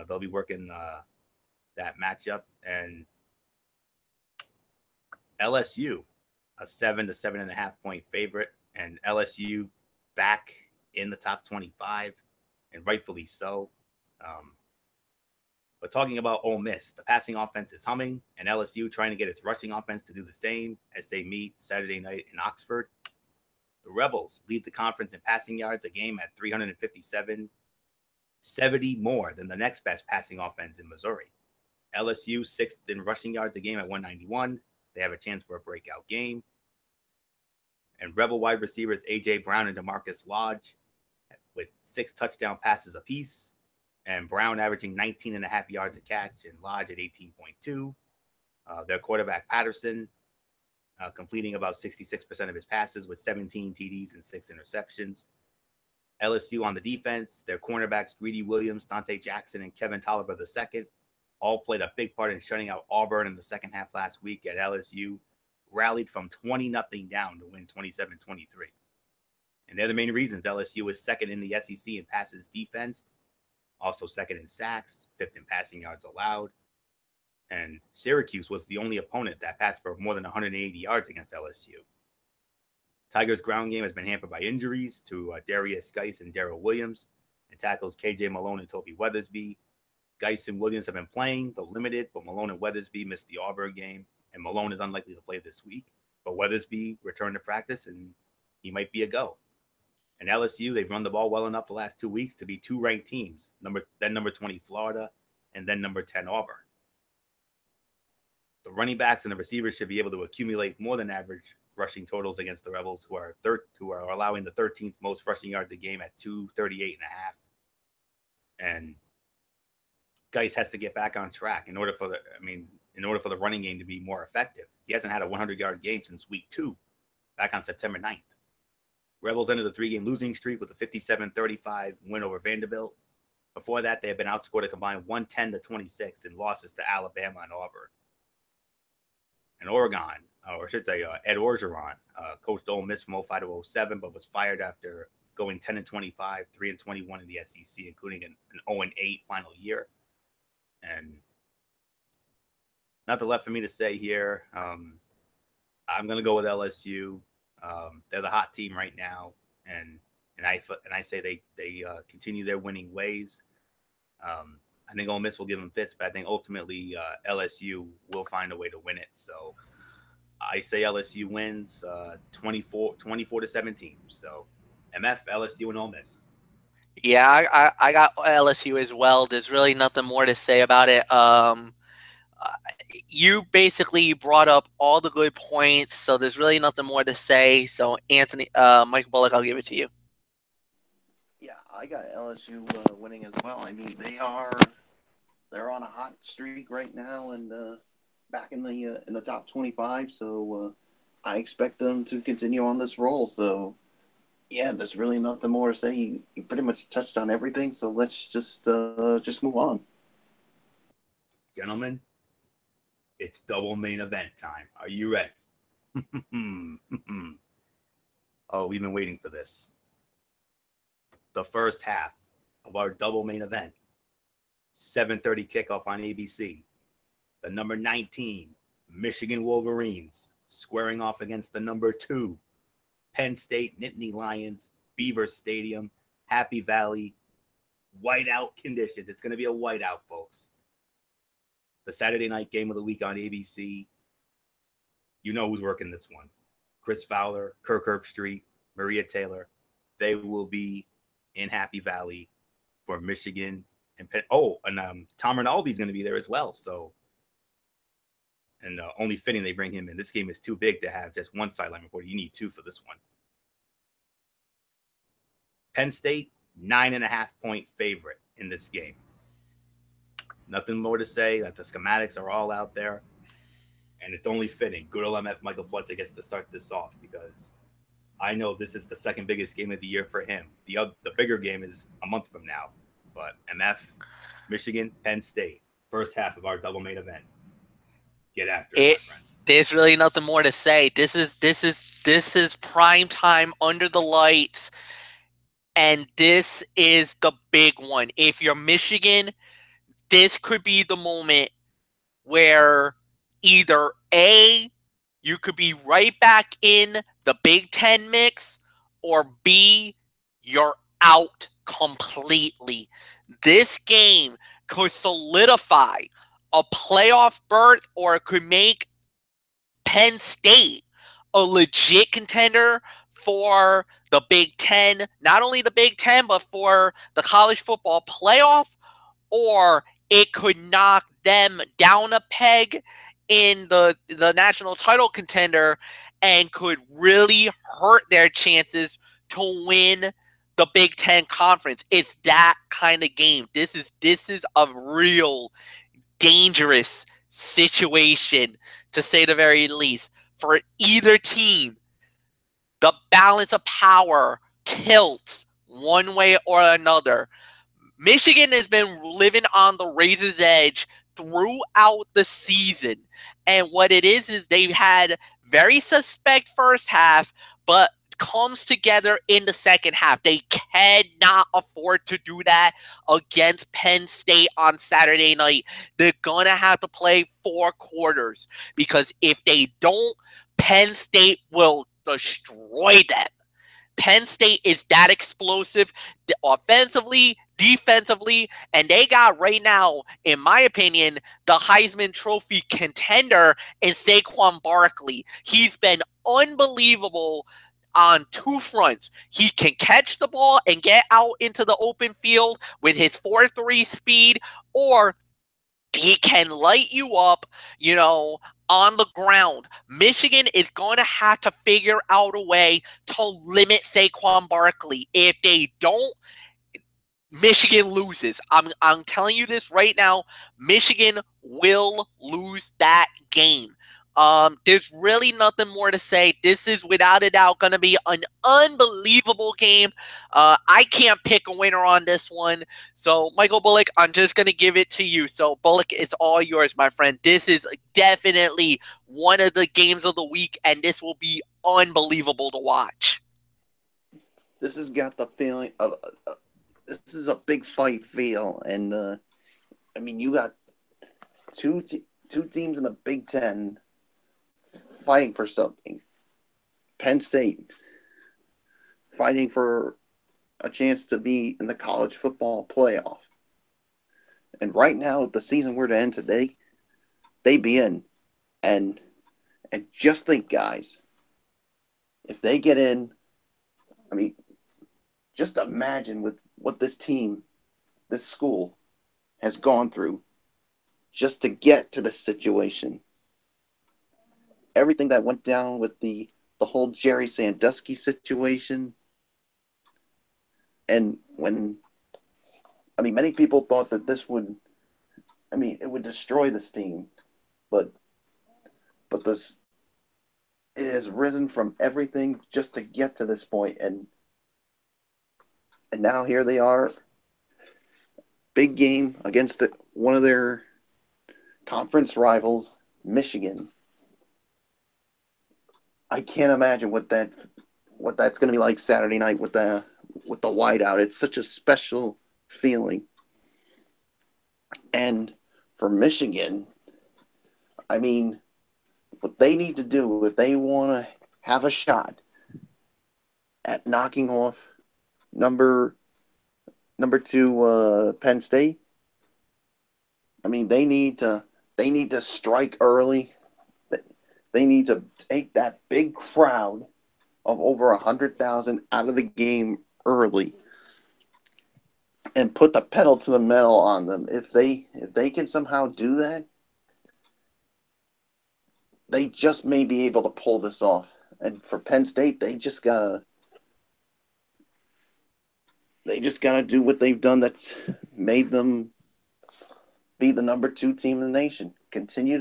S1: They'll be working that matchup, and LSU, a 7 to 7.5 point favorite, and LSU back in the top 25, and rightfully so. But talking about Ole Miss, the passing offense is humming, and LSU trying to get its rushing offense to do the same as they meet Saturday night in Oxford. The Rebels lead the conference in passing yards a game at 357, 70 more than the next best passing offense in Missouri. LSU sixth in rushing yards a game at 191. They have a chance for a breakout game. And Rebel wide receivers A.J. Brown and DeMarcus Lodge with 6 touchdown passes apiece, and Brown averaging 19.5 yards a catch and Lodge at 18.2. Their quarterback Patterson completing about 66% of his passes with 17 TDs and 6 interceptions. LSU on the defense, their cornerbacks Greedy Williams, Dante Jackson, and Kevin Tolliver II all played a big part in shutting out Auburn in the second half last week at LSU. Rallied from 20-0 down to win 27-23. And they're the main reasons LSU is second in the SEC in passes defensed, also second in sacks, 5th in passing yards allowed. And Syracuse was the only opponent that passed for more than 180 yards against LSU. Tigers' ground game has been hampered by injuries to Darius Geis and Darrell Williams, and tackles KJ Malone and Toby Weathersby. Geis and Williams have been playing, though limited, but Malone and Weathersby missed the Auburn game, and Malone is unlikely to play this week. But Weathersby returned to practice, and he might be a go. And LSU, they've run the ball well enough the last 2 weeks to be 2 ranked teams, then number 20 Florida, and then number 10 Auburn. The running backs and the receivers should be able to accumulate more than average rushing totals against the Rebels, who are allowing the 13th most rushing yards a game at 238.5. And Geis has to get back on track in order for the running game to be more effective. He hasn't had a 100-yard game since week 2, back on September 9th. Rebels ended the 3-game losing streak with a 57-35 win over Vanderbilt. Before that, they had been outscored a combined 110-26 in losses to Alabama and Auburn. And Oregon, or I should say Ed Orgeron, coached Ole Miss from 05 to 07, but was fired after going 10-25, 3-21 in the SEC, including an 0-8 final year. And nothing left for me to say here. I'm going to go with LSU. They're the hot team right now, and I say they continue their winning ways. I think Ole Miss will give them fits, but I think ultimately LSU will find a way to win it. So I say LSU wins 24-17. So MF, LSU, and Ole Miss.
S3: Yeah, I got LSU as well. There's really nothing more to say about it. You basically brought up all the good points, so there's really nothing more to say. So Anthony, Michael Bullock, I'll give it to you.
S2: Yeah, I got LSU winning as well. I mean, they're on a hot streak right now, and back in the top 25. So I expect them to continue on this roll. So yeah, there's really nothing more to say. You pretty much touched on everything. So let's just move on,
S1: gentlemen. It's double main event time. Are you ready? Oh, we've been waiting for this. The first half of our double main event. 7:30 kickoff on ABC. The number 19 Michigan Wolverines squaring off against the number 2 Penn State Nittany Lions, Beaver Stadium, Happy Valley, whiteout conditions. It's going to be a whiteout, folks. The Saturday night game of the week on ABC. You know who's working this one. Chris Fowler, Kirk Herbstreit, Maria Taylor, they will be in Happy Valley for Michigan and Tom Rinaldi's going to be there as well. So, and only fitting they bring him in. This game is too big to have just one sideline reporter. You need two for this one. Penn State, 9.5-point favorite in this game. Nothing more to say. That the schematics are all out there. And it's only fitting. Good old MF Michael Fletcher gets to start this off because I know this is the second biggest game of the year for him. The bigger game is a month from now. But MF, Michigan, Penn State, first half of our double main event. Get after it, my friend.
S3: There's really nothing more to say. This is prime time under the lights, and this is the big one. If you're Michigan, this could be the moment where either A, you could be right back in the Big Ten mix, or B, you're out completely. This game could solidify a playoff berth, or it could make Penn State a legit contender for the Big Ten, not only the Big Ten, but for the college football playoff, or it could knock them down a peg in the national title contender and could really hurt their chances to win the Big Ten Conference. It's that kind of game. This is a real dangerous situation, to say the very least, for either team. The balance of power tilts one way or another. Michigan has been living on the razor's edge throughout the season. And what it is they've had very suspect first half, but comes together in the second half. They cannot afford to do that against Penn State on Saturday night. They're going to have to play 4 quarters, because if they don't, Penn State will destroy them. Penn State is that explosive offensively, defensively, and they got right now, in my opinion, the Heisman Trophy contender in Saquon Barkley. He's been unbelievable on 2 fronts. He can catch the ball and get out into the open field with his 4.3 speed, or he can light you up, on the ground. Michigan is going to have to figure out a way to limit Saquon Barkley. If they don't, Michigan loses. I'm telling you this right now. Michigan will lose that game. There's really nothing more to say. This is without a doubt going to be an unbelievable game. I can't pick a winner on this one. So, Michael Bullock, I'm just going to give it to you. So, Bullock, it's all yours, my friend. This is definitely one of the games of the week, and this will be unbelievable to watch.
S2: This has got the feeling of this is a big fight feel, and you got two teams in the Big Ten fighting for something. Penn State fighting for a chance to be in the college football playoff. And right now, if the season were to end today, they'd be in. And just think, guys, if they get in, just imagine with what this team, this school, has gone through just to get to this situation. Everything that went down with the whole Jerry Sandusky situation. And when, many people thought that this would, it would destroy this team. But this, it has risen from everything just to get to this point. And now here they are, big game against one of their conference rivals, Michigan. I can't imagine what that's going to be like Saturday night with the whiteout. It's such a special feeling. And for Michigan, what they need to do if they want to have a shot at knocking off number 2 Penn State, they need to strike early. They need to take that big crowd of over 100,000 out of the game early and put the pedal to the metal on them. If they can somehow do that, they just may be able to pull this off. And for Penn State, they just gotta do what they've done that's made them be the number 2 team in the nation. Continue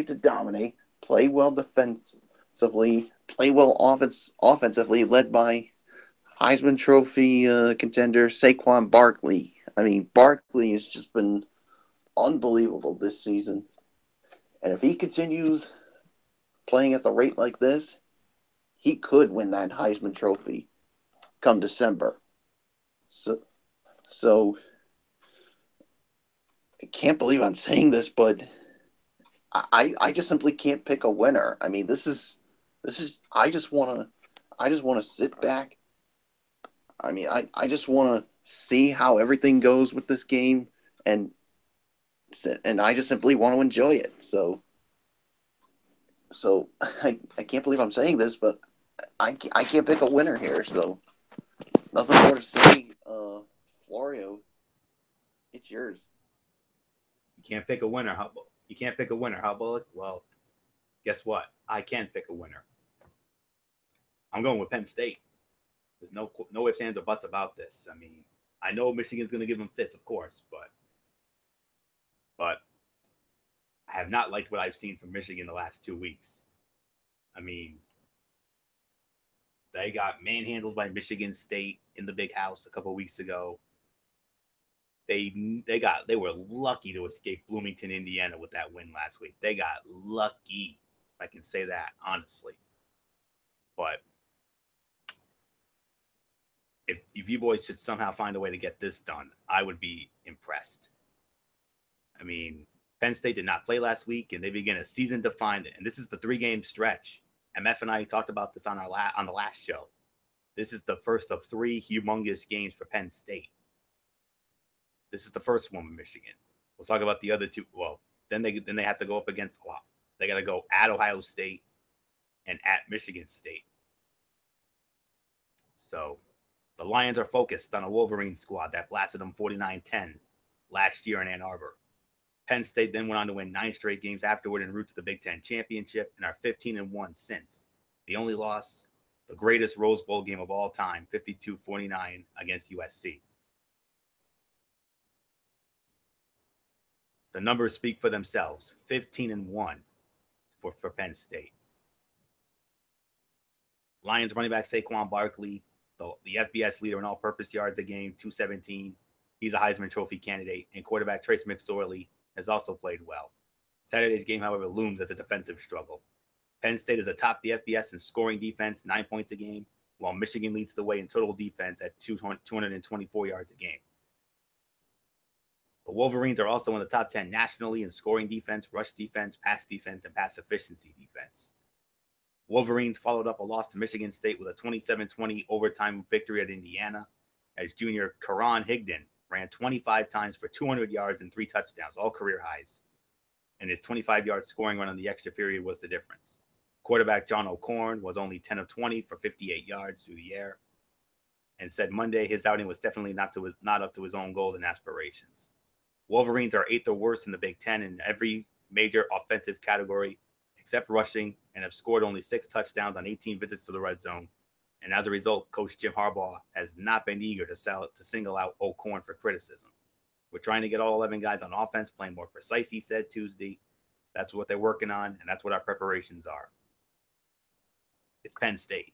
S2: to dominate, play well defensively, play well offensively, led by Heisman Trophy contender Saquon Barkley. I mean, Barkley has just been unbelievable this season. And if he continues playing at the rate like this, he could win that Heisman Trophy come December. So I can't believe I'm saying this, but I just simply can't pick a winner. I mean, this is I just want to sit back. I mean, I just want to see how everything goes with this game, and I just simply want to enjoy it. So I can't believe I'm saying this, but I can't pick a winner here. So nothing more to say. Florio, it's yours.
S1: You can't pick a winner. You can't pick a winner. How about it? Well, guess what? I can pick a winner. I'm going with Penn State. There's no ifs, ands, or buts about this. I mean, I know Michigan's going to give them fits, of course, but I have not liked what I've seen from Michigan the last 2 weeks. I mean, they got manhandled by Michigan State in the Big House a couple of weeks ago. They were lucky to escape Bloomington, Indiana with that win last week. They got lucky, if I can say that honestly. But if you boys should somehow find a way to get this done, I would be impressed. I mean, Penn State did not play last week, and they begin a season-defined, and this is the 3-game stretch. MF and I talked about this on the last show. This is the first of 3 humongous games for Penn State. This is the first one with Michigan. We'll talk about the other 2. Well, then they have to go up against they got to go at Ohio State and at Michigan State. So the Lions are focused on a Wolverine squad that blasted them 49-10 last year in Ann Arbor. Penn State then went on to win 9 straight games afterward en route to the Big Ten championship and are 15-1 since. The only loss, the greatest Rose Bowl game of all time, 52-49 against USC. The numbers speak for themselves. 15-1 for Penn State. Lions running back Saquon Barkley, the FBS leader in all-purpose yards a game, 217. He's a Heisman Trophy candidate. And quarterback Trace McSorley has also played well. Saturday's game, however, looms as a defensive struggle. Penn State is atop the FBS in scoring defense, 9 points a game, while Michigan leads the way in total defense at 224 yards a game. The Wolverines are also in the top 10 nationally in scoring defense, rush defense, and pass efficiency defense. Wolverines followed up a loss to Michigan State with a 27-20 overtime victory at Indiana, as junior Karan Higdon ran 25 times for 200 yards and 3 touchdowns, all career highs. And his 25-yard scoring run on the extra period was the difference. Quarterback John O'Korn was only 10 of 20 for 58 yards through the air, and said Monday his outing was definitely not up to his own goals and aspirations. Wolverines are 8th or worse in the Big Ten in every major offensive category except rushing, and have scored only 6 touchdowns on 18 visits to the red zone. And as a result, Coach Jim Harbaugh has not been eager to single out O'Korn for criticism. We're trying to get all 11 guys on offense playing more precise, he said Tuesday. That's what they're working on, and that's what our preparations are. It's Penn State.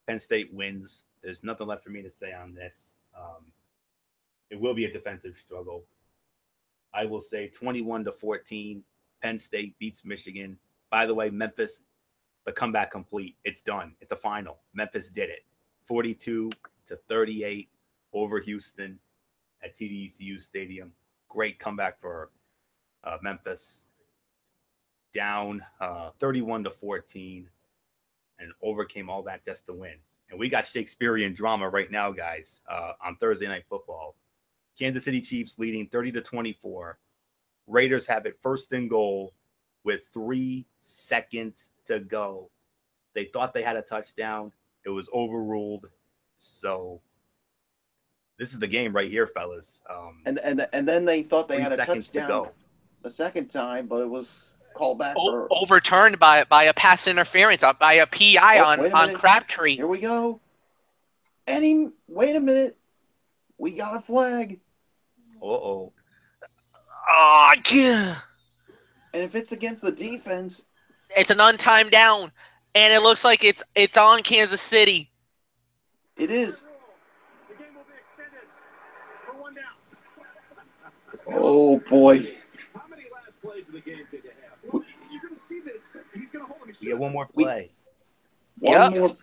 S1: Penn State wins. There's nothing left for me to say on this. It will be a defensive struggle. I will say 21-14. Penn State beats Michigan. By the way, Memphis, the comeback complete. It's done. It's a final. Memphis did it. 42-38 over Houston at TD-ECU Stadium. Great comeback for Memphis. Down 31-14 and overcame all that just to win. And we got Shakespearean drama right now, guys, on Thursday Night Football. Kansas City Chiefs leading 30-24. Raiders have it 1st and goal with 3 seconds to go. They thought they had a touchdown. It was overruled. So this is the game right here, fellas.
S2: And then they thought they
S1: 3
S2: had a
S1: seconds to
S2: touchdown
S1: go.
S2: the second time, but it was called back for
S3: Overturned by a pass interference, by a PI on Crabtree.
S2: Here we go. Wait a minute. We got a flag.
S1: Uh-oh.
S3: Oh, yeah.
S2: And if it's against the defense,
S3: It's an untimed down, and it looks like it's on Kansas City.
S2: it is. Oh boy.
S4: How many last plays of the game did you have? You're going to see this. He's going to hold him.
S1: We get one more play.
S2: One more.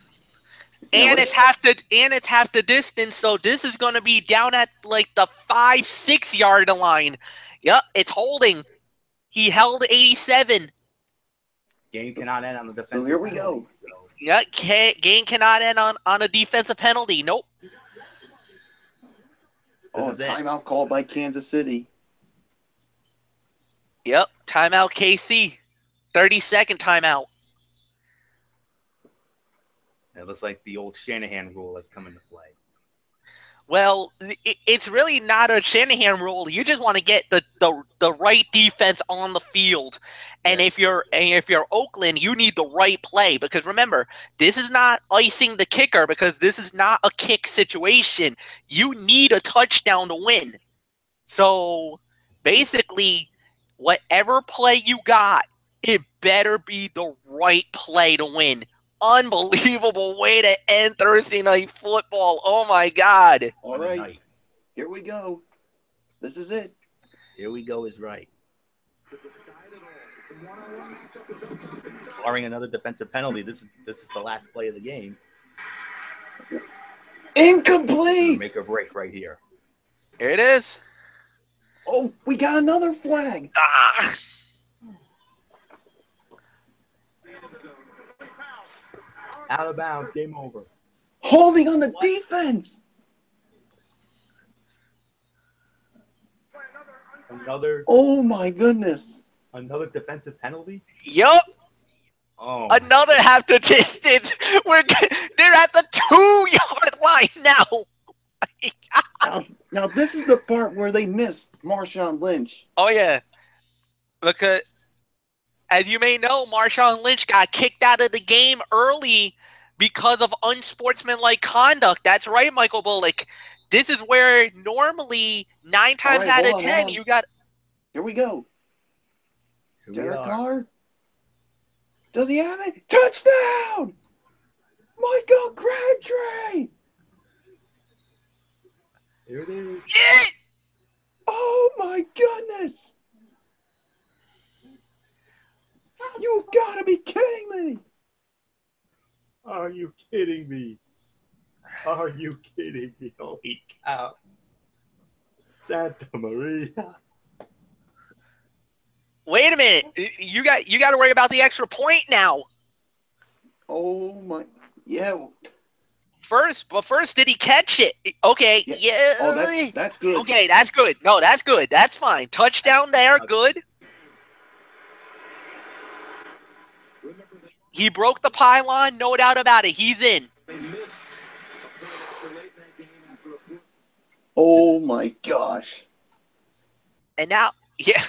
S3: And it's half the distance, so this is going to be down at like the 5-6 yard line. Yep, it's holding. He held 87.
S1: Game cannot end on the defensive.
S2: So here we go.
S3: Yeah, game cannot end on a defensive penalty. Nope.
S1: This is it.
S2: Timeout called by Kansas City.
S3: Yep, timeout KC. 30-second timeout.
S1: It looks like the old Shanahan rule has come into play.
S3: Well, it's really not a Shanahan rule. You just want to get the right defense on the field, and if you're Oakland, you need the right play, because remember, this is not icing the kicker, because this is not a kick situation. You need a touchdown to win. So basically, whatever play you got, it better be the right play to win. Unbelievable way to end Thursday Night Football. Oh, my God.
S2: All right. Here we go. This is it.
S1: Here we go is right. Barring another defensive penalty, this is the last play of the game.
S2: Incomplete.
S1: Make or break right here.
S3: Here it is.
S2: Oh, we got another flag.
S3: Ah.
S1: Out of bounds, game over.
S2: Holding on the defense.
S1: Another.
S2: Oh my goodness.
S1: Another defensive penalty.
S3: Yup.
S1: Oh.
S3: Another half the distance. They're at the 2-yard line now.
S2: Now this is the part where they missed Marshawn Lynch.
S3: Oh yeah, because as you may know, Marshawn Lynch got kicked out of the game early because of unsportsmanlike conduct. That's right, Michael Bullock. This is where normally 9 times out of 10 you got.
S2: Here we go.
S1: Derek
S2: Carr. Does he have it? Touchdown! Michael Crabtree!
S1: Here it is.
S3: Yeah!
S2: Oh my goodness! You gotta be kidding me!
S1: Are you kidding me? Are you kidding me? Holy cow. Santa Maria.
S3: Wait a minute. You got to worry about the extra point now.
S2: Oh my, yeah.
S3: First, did he catch it? Okay, yeah.
S2: Oh, that's good.
S3: Okay, that's good. No, that's good. That's fine. Touchdown there, good. He broke the pylon, no doubt about it. He's in.
S2: Oh my gosh.
S3: And now, yeah.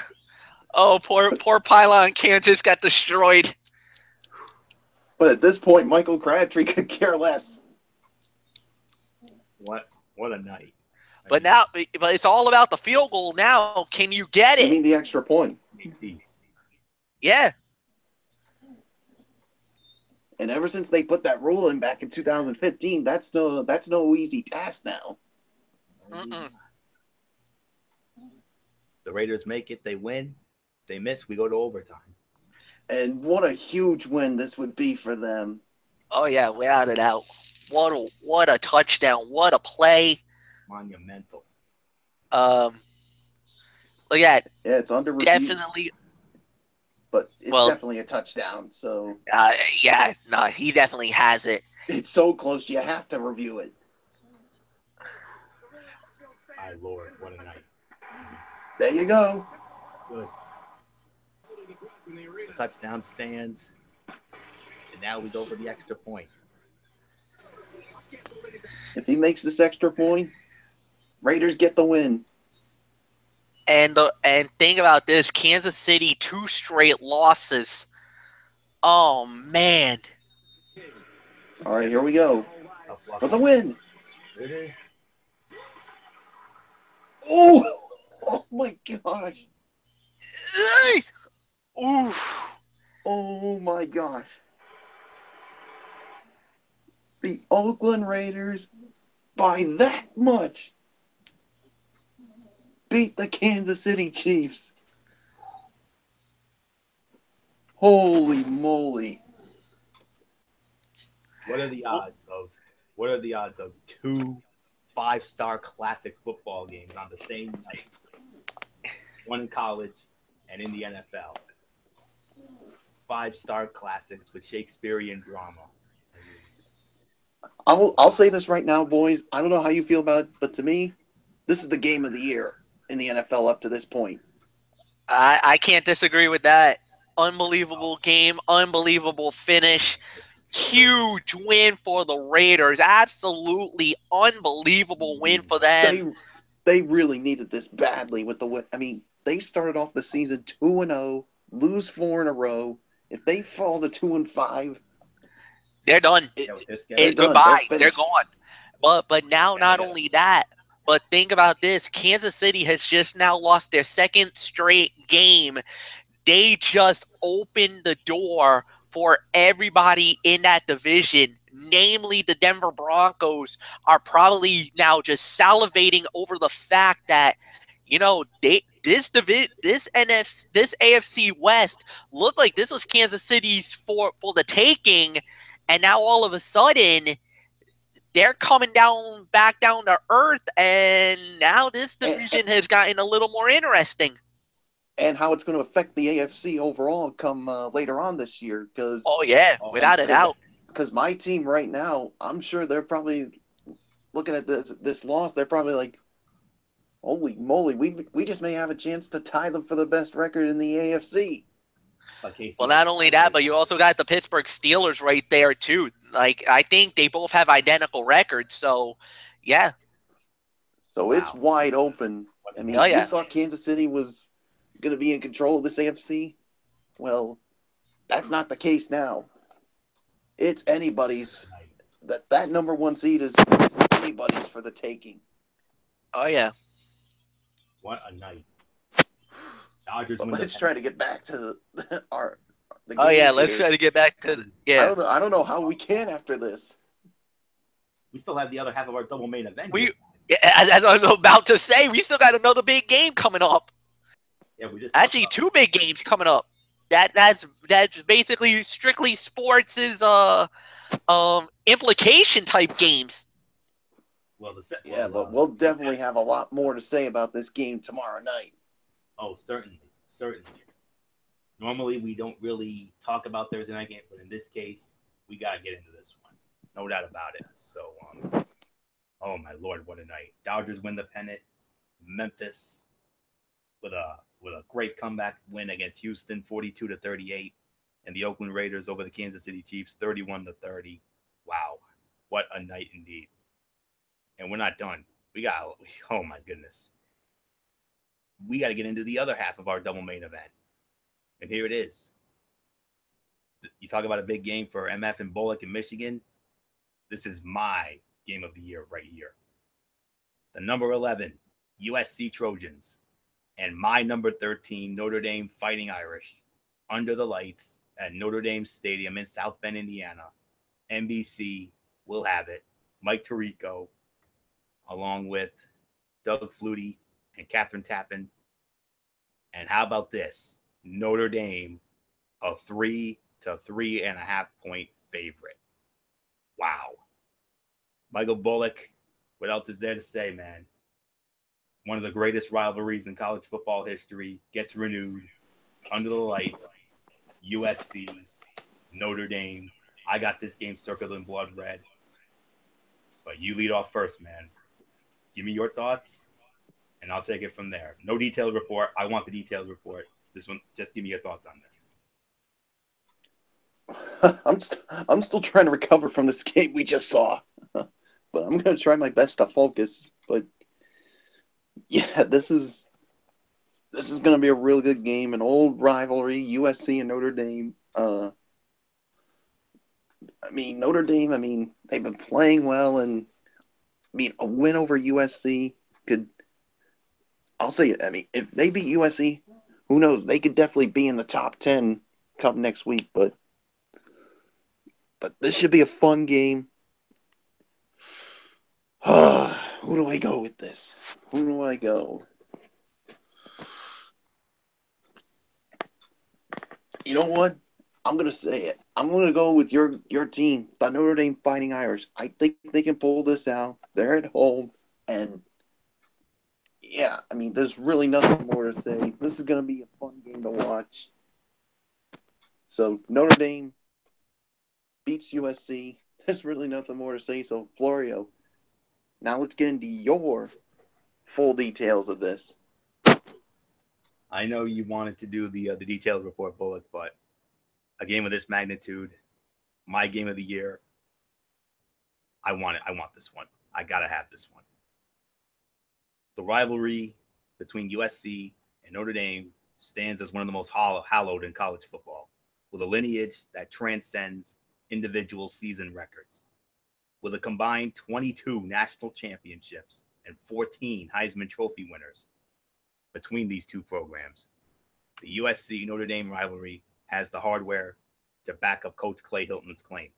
S3: Oh, poor pylon can't just got destroyed.
S2: But at this point, Michael Crabtree could care less.
S1: What a night.
S3: But it's all about the field goal now. Can you get it?
S2: You mean the extra point?
S3: Yeah.
S2: And ever since they put that rule in back in 2015, that's no easy task now.
S3: Mm-mm.
S1: The Raiders make it, they win. They miss, we go to overtime.
S2: And what a huge win this would be for them.
S3: Oh yeah, without a doubt. What a touchdown! What a play!
S1: Monumental.
S3: Look at
S2: Yeah, it's under review.
S3: definitely.
S2: But it's definitely a touchdown. So
S3: yeah, no, he definitely has it.
S2: It's so close, you have to review it.
S1: My Lord, what a night.
S2: There you go.
S1: Good. The touchdown stands. And now we go for the extra point.
S2: If he makes this extra point, Raiders get the win.
S3: And think about this, Kansas City 2 straight losses. Oh man.
S2: All right, here we go. For the win.
S1: Here it is.
S2: Oh my gosh.
S3: Oof.
S2: Oh my gosh. The Oakland Raiders, by that much, beat the Kansas City Chiefs. Holy moly.
S1: What are the odds of 2 5-star classic football games on the same night? One in college and in the NFL. 5-star classics with Shakespearean drama.
S2: I'll say this right now, boys. I don't know how you feel about it, but to me, this is the game of the year in the NFL up to this point.
S3: I can't disagree with that. Unbelievable game, unbelievable finish. Huge win for the Raiders. Absolutely unbelievable win for them.
S2: They really needed this badly with the win. I mean, they started off the season 2-0, lose 4 in a row. If they fall to 2-5,
S3: they're done. Goodbye. They're gone. But now not only that, but think about this. Kansas City has just now lost their second straight game. They just opened the door for everybody in that division, namely the Denver Broncos, are probably now just salivating over the fact that, this AFC West looked like this was Kansas City's for the taking, and now all of a sudden they're coming back down to earth, and now this division has gotten a little more interesting.
S2: And how it's going to affect the AFC overall come later on this year.
S3: Without a doubt.
S2: Because my team right now, I'm sure they're probably looking at this loss. They're probably like, holy moly, we just may have a chance to tie them for the best record in the AFC.
S3: Well, not only that, but you also got the Pittsburgh Steelers right there, too. Like, I think they both have identical records. So, yeah.
S2: So it's wide open. I mean, you thought Kansas City was going to be in control of this AFC? Well, that's not the case now. It's anybody's. That number 1 seed is anybody's for the taking.
S3: Oh, yeah.
S1: What a night. Dodgers
S2: let's try to get back to the
S3: let's try to get back to
S2: I don't know how we can after this.
S1: We still have the other half of our double main event.
S3: As I was about to say, we still got another big game coming up.
S1: Yeah,
S3: actually 2 big games coming up. That's basically strictly sports' implication type games.
S2: But we'll definitely have a lot more to say about this game tomorrow night.
S1: Oh, certainly. Normally, we don't really talk about Thursday night games, but in this case, we got to get into this one. No doubt about it. So, oh my Lord, what a night. Dodgers win the pennant. Memphis with a great comeback win against Houston, 42-38. And the Oakland Raiders over the Kansas City Chiefs, 31-30. Wow. What a night indeed. And we're not done. Oh my goodness. We got to get into the other half of our double main event. And here it is. You talk about a big game for MF and Bullock in Michigan. This is my game of the year right here. The number 11 USC Trojans and my number 13 Notre Dame Fighting Irish under the lights at Notre Dame Stadium in South Bend, Indiana. NBC will have it. Mike Tirico, along with Doug Flutie and Catherine Tappan. And how about this? Notre Dame, a 3 to 3.5 point favorite. Wow. Michael Bullock, what else is there to say, man? One of the greatest rivalries in college football history gets renewed under the lights. USC, Notre Dame. I got this game circled in blood red. But you lead off first, man. Give me your thoughts, and I'll take it from there. No detailed report. I want the detailed report. This one, just give me your thoughts on this.
S2: I'm still trying to recover from this game we just saw, but I'm gonna try my best to focus. But yeah, this is gonna be a real good game, an old rivalry, USC and Notre Dame. Notre Dame. They've been playing well, and a win over USC could. I'll say it. If they beat USC, who knows? They could definitely be in the top 10 come next week. But this should be a fun game. Who do I go with this? Who do I go? You know what? I'm gonna say it. I'm gonna go with your team, the Notre Dame Fighting Irish. I think they can pull this out. They're at home, and yeah, there's really nothing more to say. This is gonna be a fun game to watch. So Notre Dame beats USC. There's really nothing more to say. So Florio, now let's get into your full details of this.
S1: I know you wanted to do the detailed report bullet, but a game of this magnitude, my game of the year, I want it. I want this one. I gotta have this one. The rivalry between USC and Notre Dame stands as one of the most hallowed in college football, with a lineage that transcends individual season records. With a combined 22 national championships and 14 Heisman Trophy winners between these two programs, the USC Notre Dame rivalry has the hardware to back up Coach Clay Hilton's claim.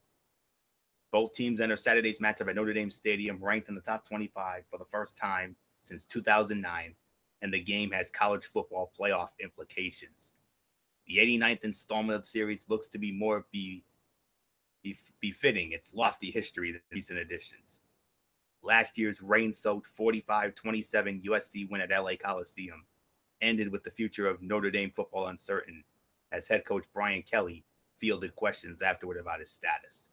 S1: Both teams enter Saturday's matchup at Notre Dame Stadium ranked in the top 25 for the first time since 2009, and the game has college football playoff implications. The 89th installment of the series looks to be more befitting its lofty history than recent editions. Last year's rain-soaked 45-27 USC win at LA Coliseum ended with the future of Notre Dame football uncertain, as head coach Brian Kelly fielded questions afterward about his status.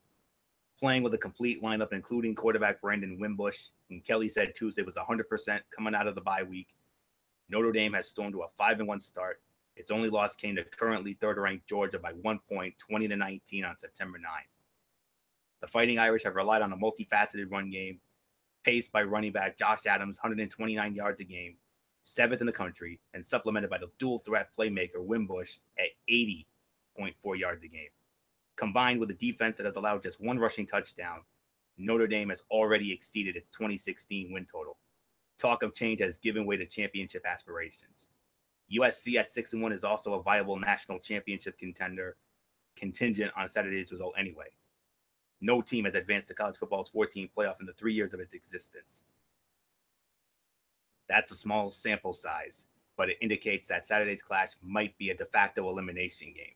S1: Playing with a complete lineup, including quarterback Brandon Wimbush, and Kelly said Tuesday was 100% coming out of the bye week, Notre Dame has stormed to a 5-1 start. Its only loss came to currently third-ranked Georgia by 1 point, 20-19 on September 9. The Fighting Irish have relied on a multifaceted run game, paced by running back Josh Adams, 129 yards a game, 7th in the country, and supplemented by the dual-threat playmaker Wimbush at 80.4 yards a game. Combined with a defense that has allowed just one rushing touchdown, Notre Dame has already exceeded its 2016 win total. Talk of change has given way to championship aspirations. USC at 6-1 is also a viable national championship contender, contingent on Saturday's result anyway. No team has advanced to college football's 14 playoff in the 3 years of its existence. That's a small sample size, but it indicates that Saturday's clash might be a de facto elimination game,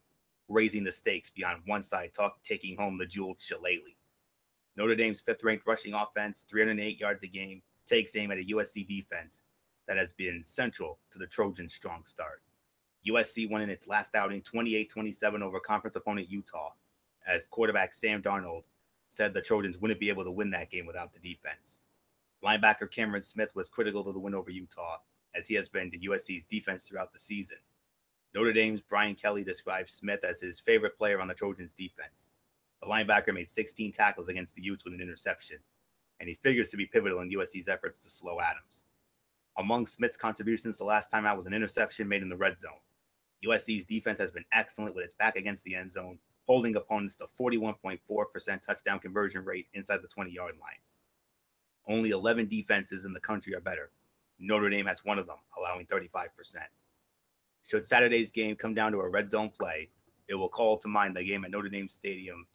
S1: raising the stakes beyond one side taking home the jeweled shillelagh. Notre Dame's 5th-ranked rushing offense, 308 yards a game, takes aim at a USC defense that has been central to the Trojans' strong start. USC won in its last outing 28-27 over conference opponent Utah, as quarterback Sam Darnold said the Trojans wouldn't be able to win that game without the defense. Linebacker Cameron Smith was critical to the win over Utah, as he has been to USC's defense throughout the season. Notre Dame's Brian Kelly describes Smith as his favorite player on the Trojans' defense. The linebacker made 16 tackles against the Utes with an interception, and he figures to be pivotal in USC's efforts to slow Adams. Among Smith's contributions the last time out was an interception made in the red zone. USC's defense has been excellent with its back against the end zone, holding opponents to 41.4% touchdown conversion rate inside the 20-yard line. Only 11 defenses in the country are better. Notre Dame has one of them, allowing 35%. Should Saturday's game come down to a red zone play, it will call to mind the game at Notre Dame Stadium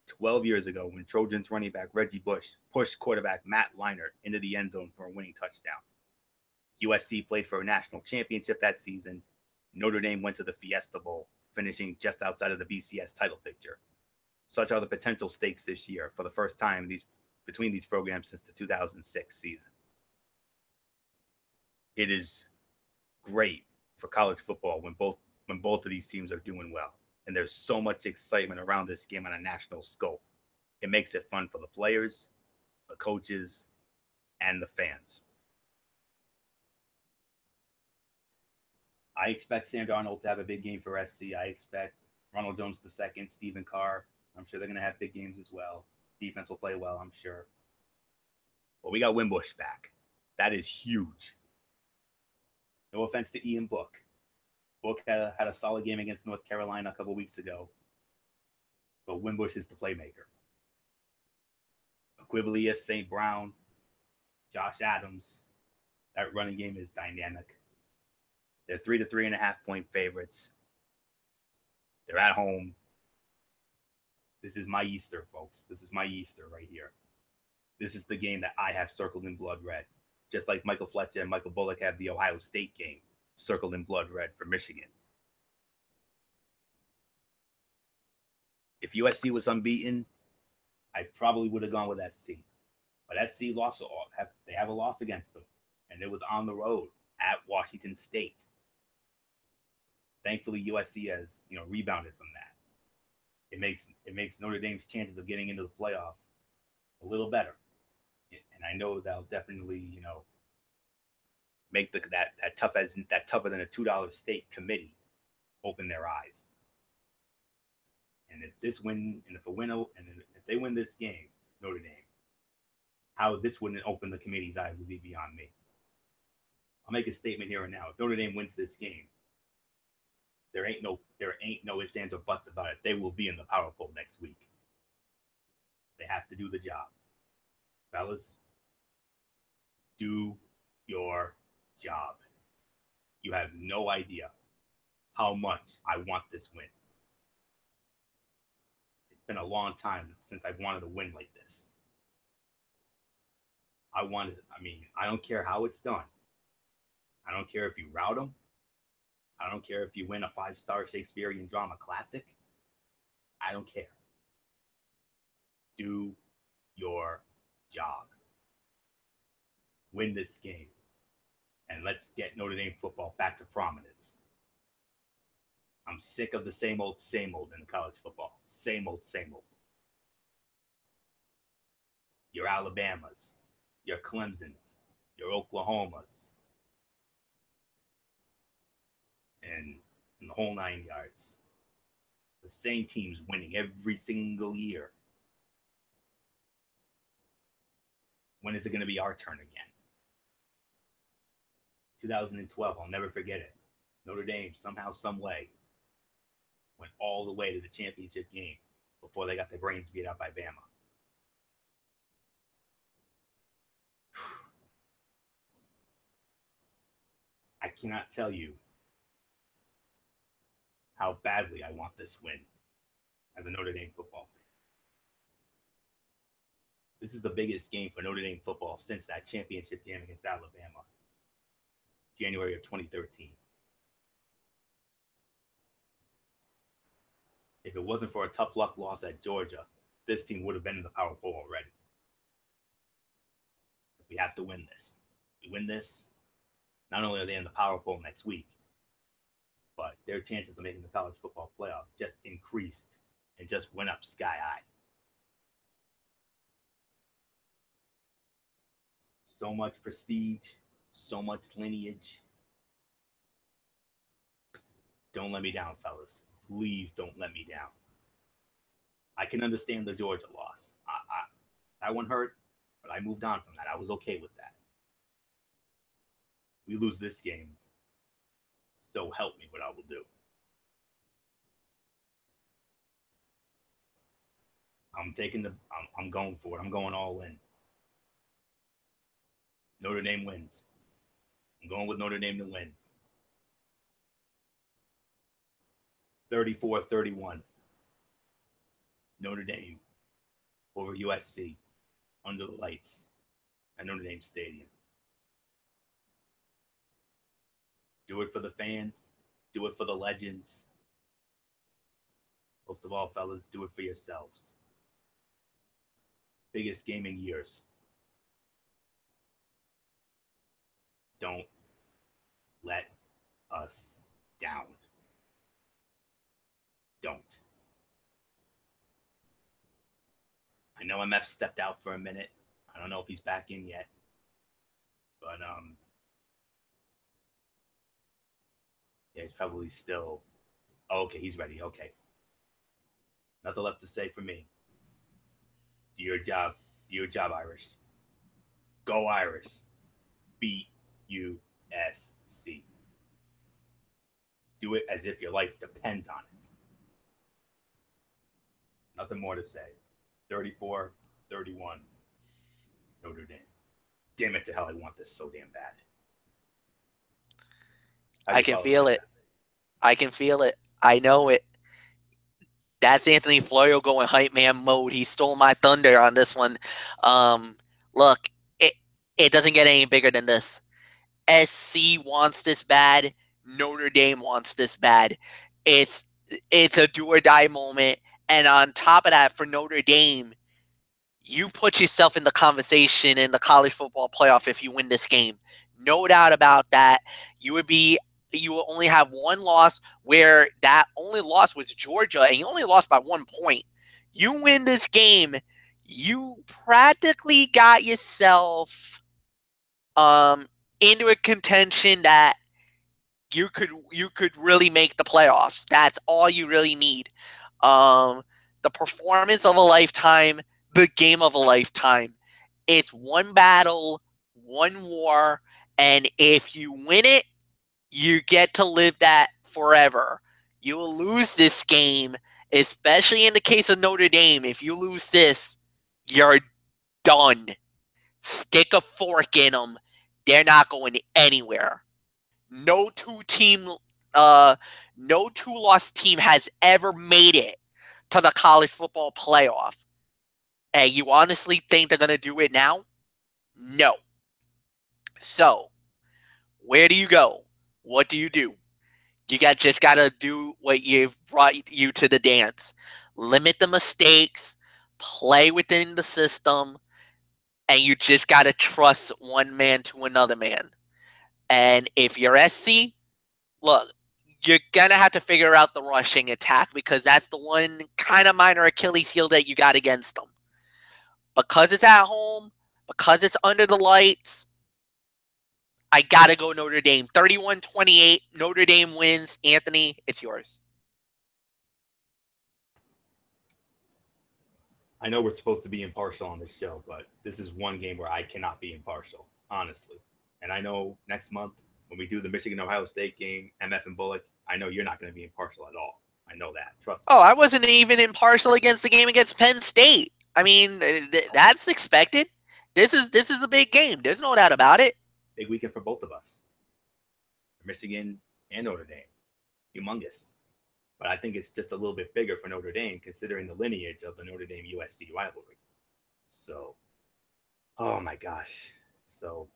S1: 12 years ago when Trojans running back Reggie Bush pushed quarterback Matt Leinart into the end zone for a winning touchdown. USC played for a national championship that season. Notre Dame went to the Fiesta Bowl, finishing just outside of the BCS title picture. Such are the potential stakes this year for the first time between these programs since the 2006 season. It is great for college football when both of these teams are doing well, and there's so much excitement around this game on a national scope. It makes it fun for the players, the coaches, and the fans. I expect Sam Darnold to have a big game for SC. I expect Ronald Jones II, Stephen Carr. I'm sure they're going to have big games as well. Defense will play well, I'm sure. But we got Wimbush back. That is huge. No offense to Ian Book. Book had a solid game against North Carolina a couple weeks ago. But Wimbush is the playmaker. Equivalius, St. Brown, Josh Adams. That running game is dynamic. They're 3 to 3.5 point favorites. They're at home. This is my Easter, folks. This is my Easter right here. This is the game that I have circled in blood red. Just like Michael Fletcher and Michael Bullock have the Ohio State game circled in blood red for Michigan. If USC was unbeaten, I probably would have gone with SC. But SC lost. They have a loss against them. And it was on the road at Washington State. Thankfully, USC has rebounded from that. It makes Notre Dame's chances of getting into the playoff a little better. And I know that'll definitely make that tougher than a $2 state committee open their eyes. And if they win this game, Notre Dame, how this wouldn't open the committee's eyes would be beyond me. I'll make a statement here and now. If Notre Dame wins this game, there ain't no ifs, ands, or buts about it. They will be in the Power Poll next week. They have to do the job. Fellas, do your job. You have no idea how much I want this win. It's been a long time since I've wanted a win like this. I don't care how it's done. I don't care if you rout them. I don't care if you win a 5-star Shakespearean drama classic. I don't care. Do your job. Win this game. And let's get Notre Dame football back to prominence. I'm sick of the same old in college football. Same old. Your Alabamas, your Clemsons, your Oklahomas, and the whole 9 yards. The same teams winning every single year. When is it going to be our turn again? 2012, I'll never forget it. Notre Dame, somehow, some way, went all the way to the championship game before they got their brains beat out by Bama. I cannot tell you how badly I want this win as a Notre Dame football fan. This is the biggest game for Notre Dame football since that championship game against Alabama, January of 2013. If it wasn't for a tough luck loss at Georgia, this team would have been in the Power Poll already. We have to win this. If we win this, not only are they in the Power Poll next week, but their chances of making the college football playoff just increased and just went up sky high. So much prestige, so much lineage. Don't let me down, fellas. Please don't let me down. I can understand the Georgia loss. That one hurt, but I moved on from that. I was okay with that. We lose this game, so help me what I will do. I'm going for it. I'm going all in. Notre Dame wins. I'm going with Notre Dame to win. 34-31. Notre Dame over USC under the lights at Notre Dame Stadium. Do it for the fans. Do it for the legends. Most of all, fellas, do it for yourselves. Biggest game in years. Don't let us down. Don't. I know MF stepped out for a minute. I don't know if he's back in yet. But yeah, he's probably still. Oh, okay, he's ready. Okay. Nothing left to say for me. Do your job. Do your job, Irish. Go Irish. BUSC. Do it as if your life depends on it. Nothing more to say. 34-31. Notre Dame. Damn it to hell, I want this so damn bad.
S3: I can feel it. I can feel it. I know it. That's Anthony Florio going hype man mode. He stole my thunder on this one. Look, it doesn't get any bigger than this. SC wants this bad. Notre Dame wants this bad. It's a do or die moment. And on top of that, for Notre Dame, you put yourself in the conversation in the college football playoff if you win this game. No doubt about that. You will only have one loss, where that only loss was Georgia, and you only lost by 1 point. You win this game, you practically got yourself into a contention that you could really make the playoffs. That's all you really need. The performance of a lifetime, the game of a lifetime. It's one battle, one war, and if you win it, you get to live that forever. You will lose this game, especially in the case of Notre Dame. If you lose this, you're done. Stick a fork in them. They're not going anywhere. No two-loss team has ever made it to the college football playoff. And you honestly think they're going to do it now? No. So, where do you go? What do? You just got to do what you've brought you to the dance. Limit the mistakes, play within the system, and you just got to trust one man to another man. And if you're SC, look, you're going to have to figure out the rushing attack, because that's the one kind of minor Achilles heel that you got against them. Because it's at home, because it's under the lights, I got to go Notre Dame. 31-28, Notre Dame wins. Anthony, it's yours.
S1: I know we're supposed to be impartial on this show, but this is one game where I cannot be impartial, honestly. And I know next month when we do the Michigan-Ohio State game, MF and Bullock, I know you're not going to be impartial at all. I know that. Trust me.
S3: Oh, I wasn't even impartial against the game against Penn State. I mean, that's expected. This is a big game. There's no doubt about it.
S1: Big weekend for both of us. Michigan and Notre Dame. Humongous. But I think it's just a little bit bigger for Notre Dame, considering the lineage of the Notre Dame-USC rivalry. So, oh my gosh. So,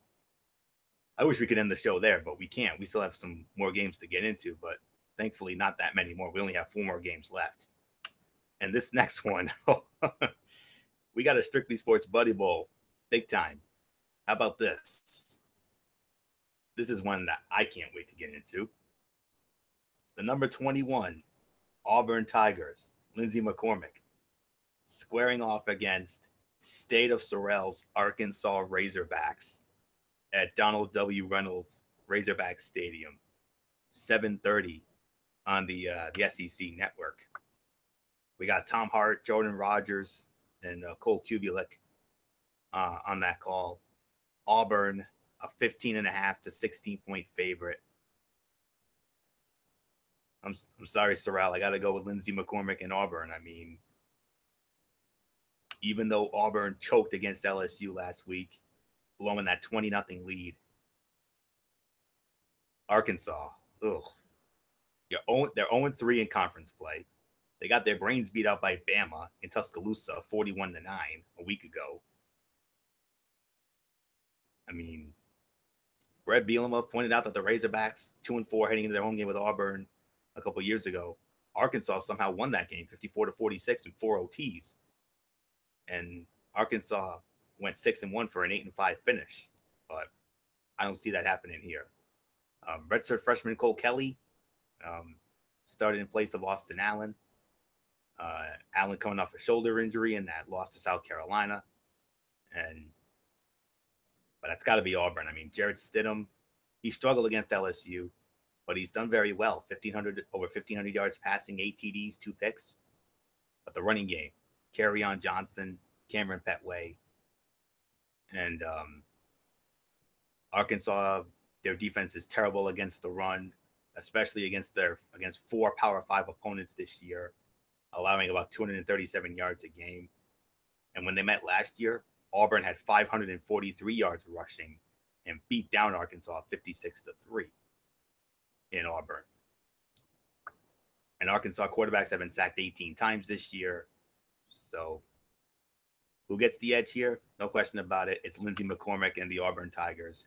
S1: I wish we could end the show there, but we can't. We still have some more games to get into, but thankfully not that many more. We only have 4 more games left. And this next one, we got a Strictly Sports Buddy Bowl. Big time. How about this? This is one that I can't wait to get into. The number 21 Auburn Tigers, Lindsey McCormick, squaring off against State of Sorrel's Arkansas Razorbacks at Donald W. Reynolds Razorback Stadium, 7:30 on the SEC network. We got Tom Hart, Jordan Rogers, and Cole Kubelik on that call. Auburn, a 15.5 to 16-point favorite. I'm sorry, Sorrel. I got to go with Lindsey McCormick and Auburn. I mean, even though Auburn choked against LSU last week, blowing that 20-0 lead, Arkansas, they're 0-3 in conference play. They got their brains beat out by Bama in Tuscaloosa, 41-9 a week ago. I mean, Brett Bielema pointed out that the Razorbacks, 2-4 heading into their home game with Auburn a couple of years ago, Arkansas somehow won that game 54-46 in 4 OTs. And Arkansas went 6-1 for an 8-5 finish. But I don't see that happening here. Redshirt freshman Cole Kelly started in place of Austin Allen. Allen coming off a shoulder injury and that loss to South Carolina. But that's got to be Auburn. I mean, Jarrett Stidham, he struggled against LSU, but he's done very well. Over 1,500 yards passing, 8 TDs, 2 picks. But the running game, Kerryon Johnson, Cameron Petway, and Arkansas, their defense is terrible against the run, especially against 4 Power 5 opponents this year, allowing about 237 yards a game. And when they met last year, Auburn had 543 yards rushing and beat down Arkansas 56-3 in Auburn. And Arkansas quarterbacks have been sacked 18 times this year. So who gets the edge here? No question about it. It's Lindsey McCormick and the Auburn Tigers.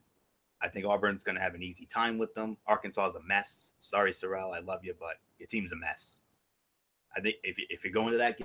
S1: I think Auburn's going to have an easy time with them. Arkansas is a mess. Sorry, Sorrell, I love you, but your team's a mess. I think if you're going to that